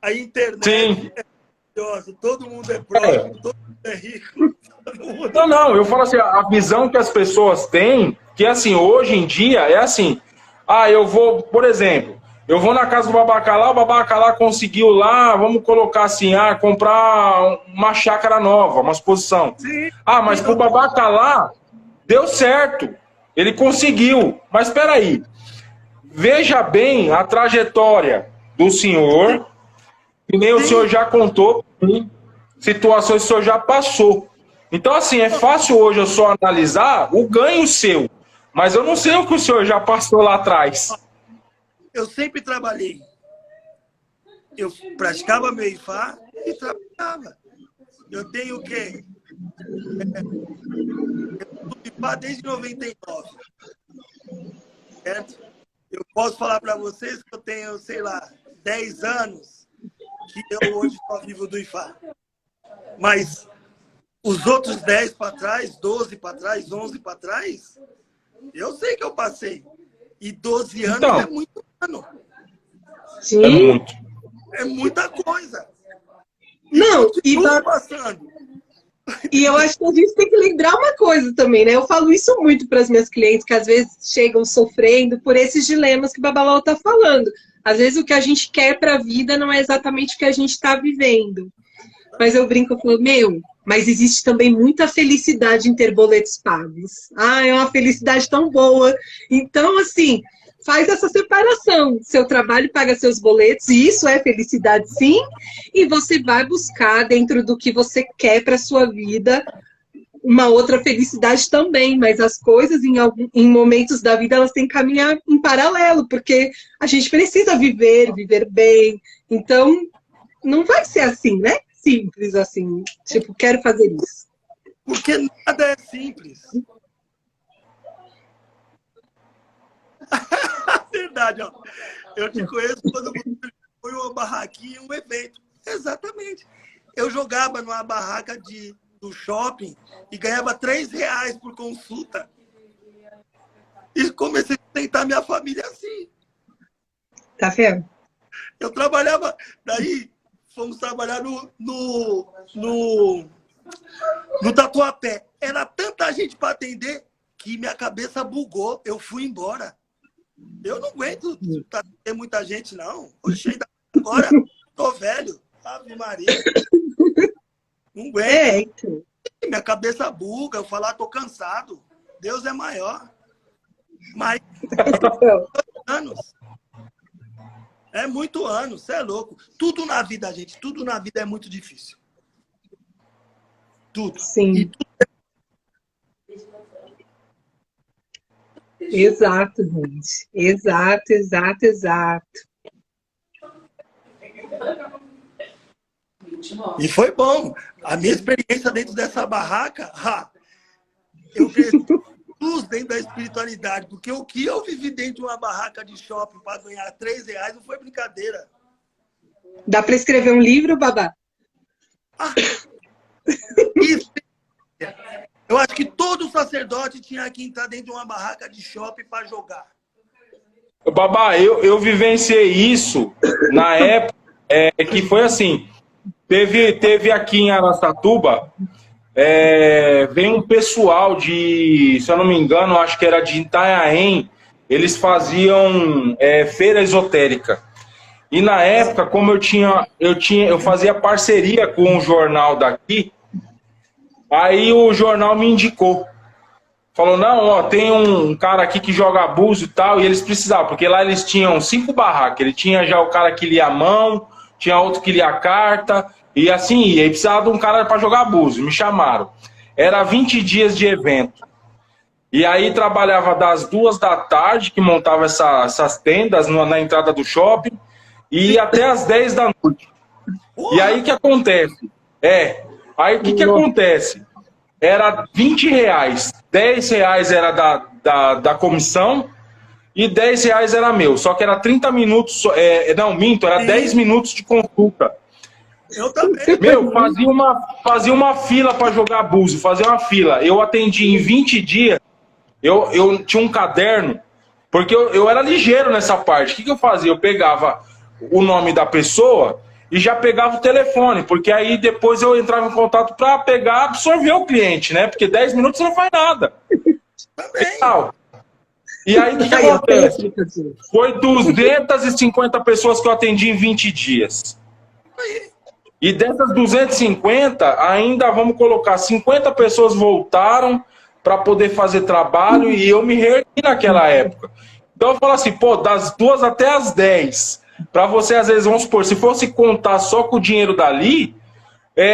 a internet é maravilhosa, todo mundo é próximo, todo mundo é rico. Não, eu falo assim, a visão que as pessoas têm, que assim, hoje em dia, é assim, eu vou, por exemplo, eu vou na casa do Babacalá, o Babacalá conseguiu lá, vamos colocar assim, comprar uma chácara nova, uma exposição. Sim, mas pro Babacalá deu certo, ele conseguiu. Mas espera aí, veja bem a trajetória do senhor, que nem o senhor já contou, situações que o senhor já passou. Então, assim, é fácil hoje eu só analisar o ganho seu, mas eu não sei o que o senhor já passou lá atrás. Eu sempre trabalhei. Eu praticava meu Ifá e trabalhava. Eu tenho o quê? Eu Ifá desde 99. Certo? Eu posso falar para vocês que eu tenho, sei lá, 10 anos que eu hoje só vivo do Ifá. Mas os outros 10 para trás, 12 para trás, 11 para trás, eu sei que eu passei. E 12 anos então, é muito ano. Sim. É muito. É muita coisa. Não, passando. E eu acho que a gente tem que lembrar uma coisa também, né? Eu falo isso muito para as minhas clientes, que às vezes chegam sofrendo por esses dilemas que o Babalao está falando. Às vezes o que a gente quer para a vida não é exatamente o que a gente está vivendo. Mas eu brinco com mas existe também muita felicidade em ter boletos pagos. É uma felicidade tão boa. Então, assim, faz essa separação. Seu trabalho paga seus boletos, e isso é felicidade, sim. E você vai buscar, dentro do que você quer para sua vida, uma outra felicidade também. Mas as coisas, em momentos da vida, elas têm que caminhar em paralelo, porque a gente precisa viver bem. Então, não vai ser assim, né? Simples assim, tipo, quero fazer isso. Porque nada é simples. Verdade, ó. Eu te conheço quando você foi uma barraquinha, um evento. Exatamente. Eu jogava numa barraca do shopping e ganhava R$3 por consulta. E comecei a tentar minha família assim. Tá vendo? Eu trabalhava, daí fomos trabalhar no Tatuapé. Era tanta gente para atender que minha cabeça bugou. Eu fui embora. Eu não aguento ter muita gente, não. Oxe, ainda agora tô velho. Ave Maria. Não aguento. Minha cabeça buga. Eu falar, tô cansado. Deus é maior. Mas anos. É muito ano, você é louco. Tudo na vida, gente, tudo na vida é muito difícil. Tudo. Sim. Exato, gente. Exato, exato, exato. E foi bom. A minha experiência dentro dessa barraca, eu cresci luz dentro da espiritualidade, porque o que eu vivi dentro de uma barraca de shopping para ganhar R$3 não foi brincadeira. Dá para escrever um livro, Babá? Isso. Eu acho que todo sacerdote tinha que entrar dentro de uma barraca de shopping para jogar. Babá, eu vivenciei isso na época que foi assim. Teve aqui em Araçatuba, veio um pessoal de, se eu não me engano, acho que era de Itanhaém, eles faziam feira esotérica. E na época, como eu fazia parceria com um jornal daqui, aí o jornal me indicou. Falou, não, ó, tem um cara aqui que joga abuso e tal, e eles precisavam, porque lá eles tinham 5 barracas. Ele tinha já o cara que lia a mão, tinha outro que lia a carta, e assim ia. E precisava de um cara para jogar abuso. Me chamaram. Era 20 dias de evento. E aí trabalhava das 2 da tarde, que montava essas tendas na entrada do shopping, e até as 10 da noite. E aí o que acontece? Aí o que acontece? Era R$20, R$10 era da comissão e R$10 era meu. Só que era 30 minutos, não, minto, era 10 minutos de consulta. Eu também. Meu, fazia uma fila para jogar abuso, fazia uma fila. Eu atendi em 20 dias, eu tinha um caderno, porque eu era ligeiro nessa parte. O que eu fazia? Eu pegava o nome da pessoa e já pegava o telefone, porque aí depois eu entrava em contato para pegar, absorver o cliente, né? Porque 10 minutos você não faz nada. E aí o que acontece? Foi 250 pessoas que eu atendi em 20 dias. E dessas 250, ainda vamos colocar 50 pessoas voltaram para poder fazer trabalho e eu me reergui naquela época. Então eu falo assim, pô, das 2 até as 10, para você às vezes, vamos supor, se fosse contar só com o dinheiro dali,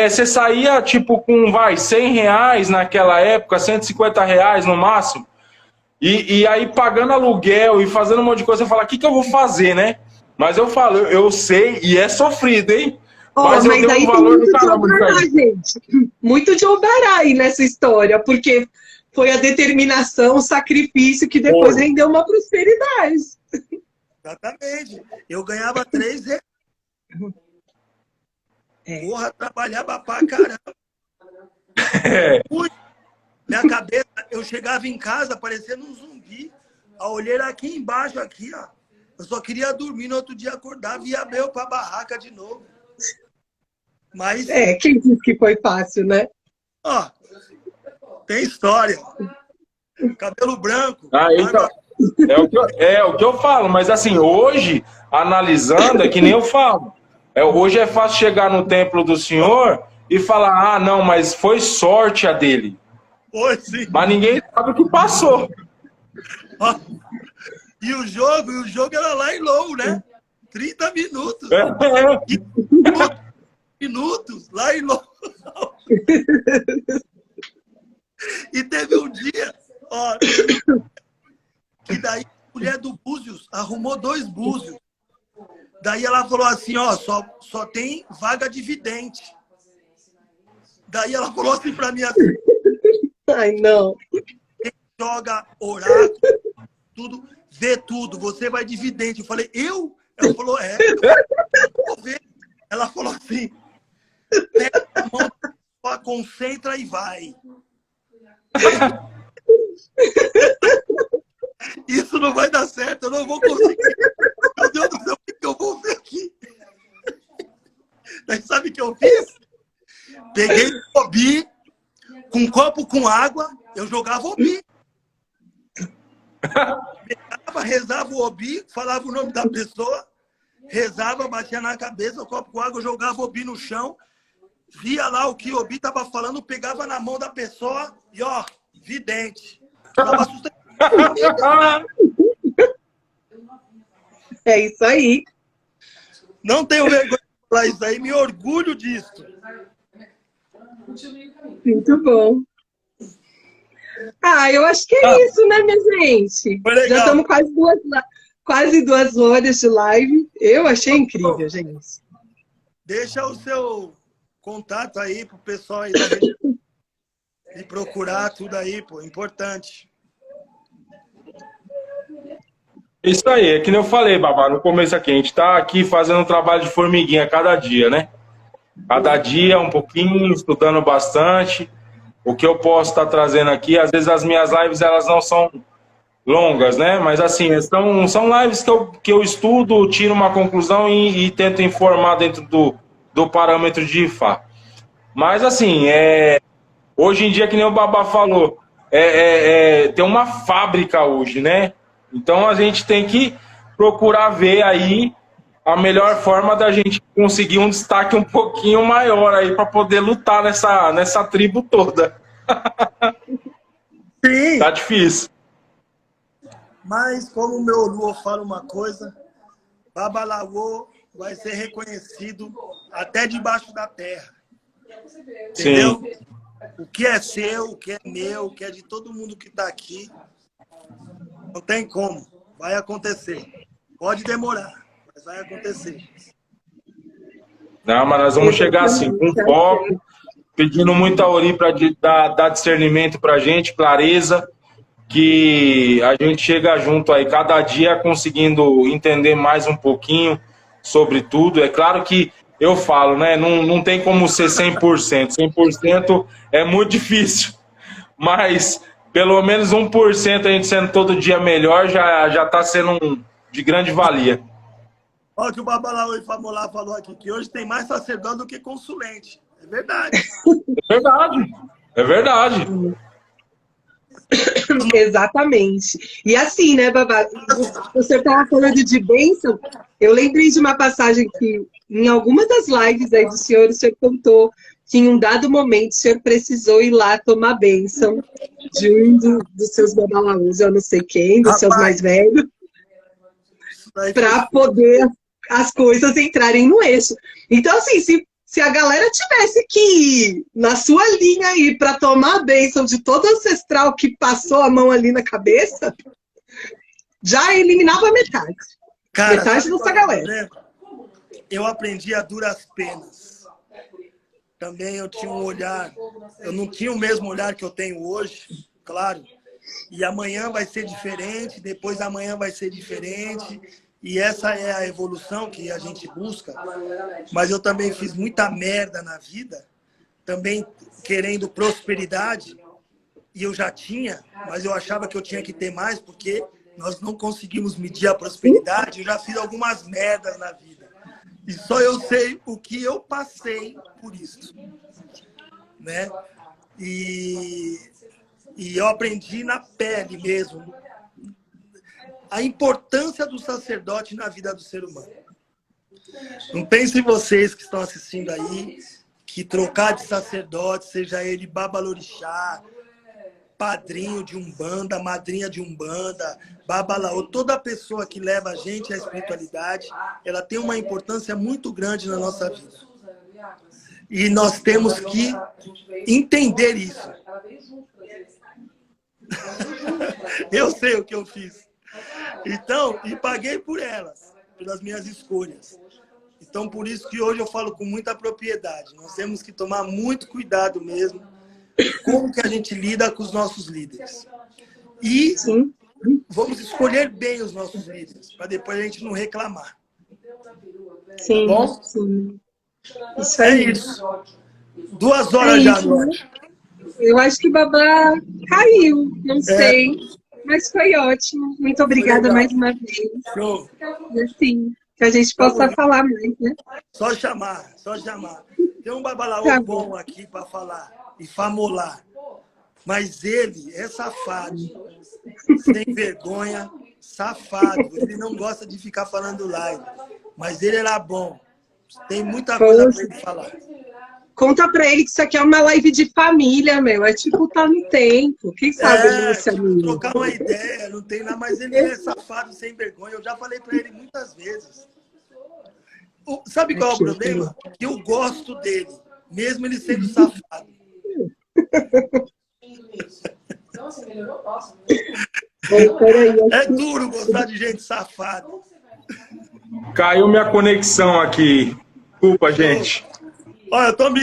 você saía tipo com, R$100 naquela época, R$150 no máximo, e aí pagando aluguel e fazendo um monte de coisa, você fala, o que eu vou fazer, né? Mas eu falo, eu sei, e é sofrido, hein? Mas eu dei um valor do caramba, gente. Muito de Obará aí nessa história, porque foi a determinação, o sacrifício que depois rendeu uma prosperidade. Exatamente. Eu ganhava R$3. Porra, trabalhava pra caramba. Minha cabeça, eu chegava em casa parecendo um zumbi. A olheira aqui embaixo, aqui, ó. Eu só queria dormir, no outro dia acordava e ia meu pra barraca de novo. Mas... quem disse que foi fácil, né? Ó, tem história. Cabelo branco. Então, é o que eu falo, mas assim, hoje, analisando, é que nem eu falo. Hoje é fácil chegar no templo do Senhor e falar, não, mas foi sorte a dele. Foi sim. Mas ninguém sabe o que passou. Ó, e o jogo era lá em low, né? 30 minutos. 30 minutos, lá em low. E teve um dia, ó, que daí a mulher do Búzios arrumou 2 búzios. Daí ela falou assim, ó, só tem vaga de vidente. Daí ela falou assim pra mim assim, ai, não. Quem joga oráculo, tudo, vê tudo, você vai de vidente. Eu falei, eu? Ela falou, eu vou ver. Ela falou assim, pega a mão, concentra e vai. Isso não vai dar certo, eu não vou conseguir. Meu Deus do céu, o que eu vou ver aqui? Daí sabe o que eu fiz? Peguei o obi, com um copo com água, eu jogava obi. Pegava, rezava o obi, falava o nome da pessoa, rezava, batia na cabeça, o copo com água, eu jogava o obi no chão, via lá o que o obi estava falando, pegava na mão da pessoa e ó, vidente. Tava assustado. É isso aí. Não tenho vergonha de falar isso aí, me orgulho disso. Muito bom. Eu acho que é isso, né, minha gente? Foi legal. Já estamos quase 2 horas de live. Eu achei incrível, gente. Deixa o seu contato aí pro pessoal aí da região e procurar tudo aí, pô, importante. Isso aí, é que nem eu falei, Babá, no começo aqui, a gente tá aqui fazendo um trabalho de formiguinha cada dia, né? Cada dia um pouquinho, estudando bastante. O que eu posso estar trazendo aqui, às vezes as minhas lives elas não são longas, né? Mas assim, são lives que eu estudo, tiro uma conclusão e tento informar dentro do parâmetro de IFA. Mas assim, hoje em dia, que nem o Babá falou, tem uma fábrica hoje, né? Então a gente tem que procurar ver aí a melhor forma da gente conseguir um destaque um pouquinho maior aí para poder lutar nessa tribo toda. Sim. Tá difícil. Mas como o meu Luo fala uma coisa, Babalaô vai ser reconhecido até debaixo da terra. Entendeu? Sim. O que é seu, o que é meu, o que é de todo mundo que está aqui, não tem como. Vai acontecer. Pode demorar, mas vai acontecer. Não, mas nós vamos chegar assim, com foco, pedindo muita Ori para dar discernimento para a gente, clareza, que a gente chega junto aí, cada dia conseguindo entender mais um pouquinho sobre tudo. É claro que eu falo, né? Não tem como ser 100%. 100% é muito difícil. Mas pelo menos 1% a gente sendo todo dia melhor já está sendo de grande valia. Olha o que o Babalaô e Famolá falou aqui, que hoje tem mais sacerdote do que consulente. É verdade. É verdade. É verdade. Exatamente. E assim, né, Babá? Você estava falando de bênção. Eu lembrei de uma passagem que, em alguma das lives aí do senhor, o senhor contou que em um dado momento o senhor precisou ir lá tomar bênção de um dos seus babalaús, eu não sei quem, dos seus mais velhos, para poder as coisas entrarem no eixo. Então, assim, se a galera tivesse que ir na sua linha aí para tomar a bênção de todo ancestral que passou a mão ali na cabeça, já eliminava metade. Cara, metade dessa galera. Eu aprendi a duras penas. Também eu tinha um olhar, eu não tinha o mesmo olhar que eu tenho hoje, claro. E amanhã vai ser diferente, depois amanhã vai ser diferente. E essa é a evolução que a gente busca. Mas eu também fiz muita merda na vida, também querendo prosperidade. E eu já tinha, mas eu achava que eu tinha que ter mais, porque nós não conseguimos medir a prosperidade. Eu já fiz algumas merdas na vida. E só eu sei o que eu passei por isso. Né? E eu aprendi na pele mesmo a importância do sacerdote na vida do ser humano. Não pensem vocês que estão assistindo aí que trocar de sacerdote, seja ele babalorixá, padrinho de umbanda, madrinha de umbanda, babalaô, toda pessoa que leva a gente à espiritualidade, ela tem uma importância muito grande na nossa vida. E nós temos que entender isso. Eu sei o que eu fiz. Então, e paguei por elas, pelas minhas escolhas. Então, por isso que hoje eu falo com muita propriedade. Nós temos que tomar muito cuidado mesmo como que a gente lida com os nossos líderes. E vamos escolher bem os nossos líderes, para depois a gente não reclamar. Sim, tá bom? Sim. Isso aí. É isso. 2 horas já, noite. Eu acho que o Babá caiu, não sei. Mas foi ótimo. Muito obrigada mais uma vez. Show. E assim, que a gente possa falar mais, né? Só chamar, só chamar. Tem um babalaô bom aqui para falar e famolar. Mas ele é safado, sem vergonha, safado. Ele não gosta de ficar falando live. Mas ele era bom. Tem muita coisa para ele falar. Conta pra ele que isso aqui é uma live de família, meu. É tipo, tá no tempo. Quem sabe ele não se anima. Trocar uma ideia, não tem nada, mas ele é safado, sem vergonha. Eu já falei pra ele muitas vezes. Sabe qual é o problema? Que eu gosto dele, mesmo ele sendo safado. Nossa, melhorou? Posso? É duro gostar de gente safada. Caiu minha conexão aqui. Desculpa, gente. Olha, eu tô me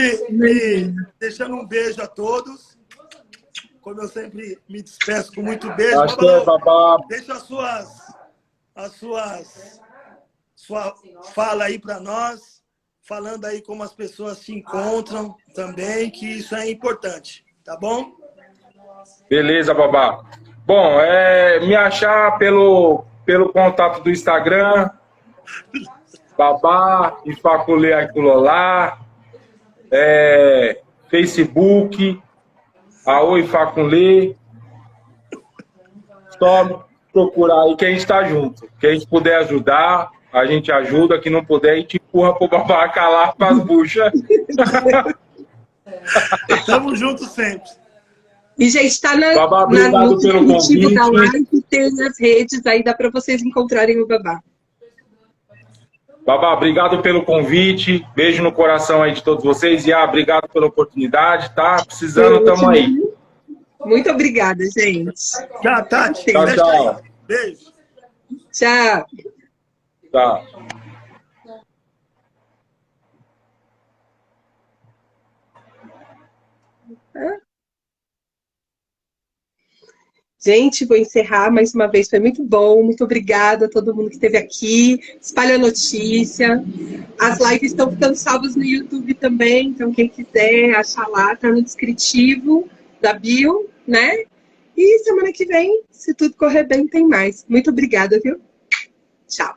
deixando um beijo a todos. Como eu sempre me despeço com muito beijo. Acho que é, Babá. Deixa sua fala aí para nós, falando aí como as pessoas se encontram também, que isso é importante, tá bom? Beleza, Babá. Bom, me achar pelo contato do Instagram, Babá, Ifaculê Aiculolá, Facebook, Aoi Ifaculê. Só procurar aí que a gente tá junto. Que a gente puder ajudar, a gente ajuda. Que não puder, a gente empurra pro Babá calar pras buchas. Tamo junto sempre. E, gente, está Babá, obrigado no pelo descritivo da convite. live, tem as redes, aí dá para vocês encontrarem o Babá. Babá, obrigado pelo convite. Beijo no coração aí de todos vocês. E obrigado pela oportunidade, tá? Precisando, tamo aí. Muito obrigada, gente. Tchau, Tati. Tchau, tchau. Beijo. Tchau. Tá. Gente, vou encerrar mais uma vez. Foi muito bom. Muito obrigada a todo mundo que esteve aqui. Espalha a notícia. As lives estão ficando salvas no YouTube também. Então, quem quiser achar lá, tá no descritivo da bio, né? E semana que vem, se tudo correr bem, tem mais. Muito obrigada, viu? Tchau.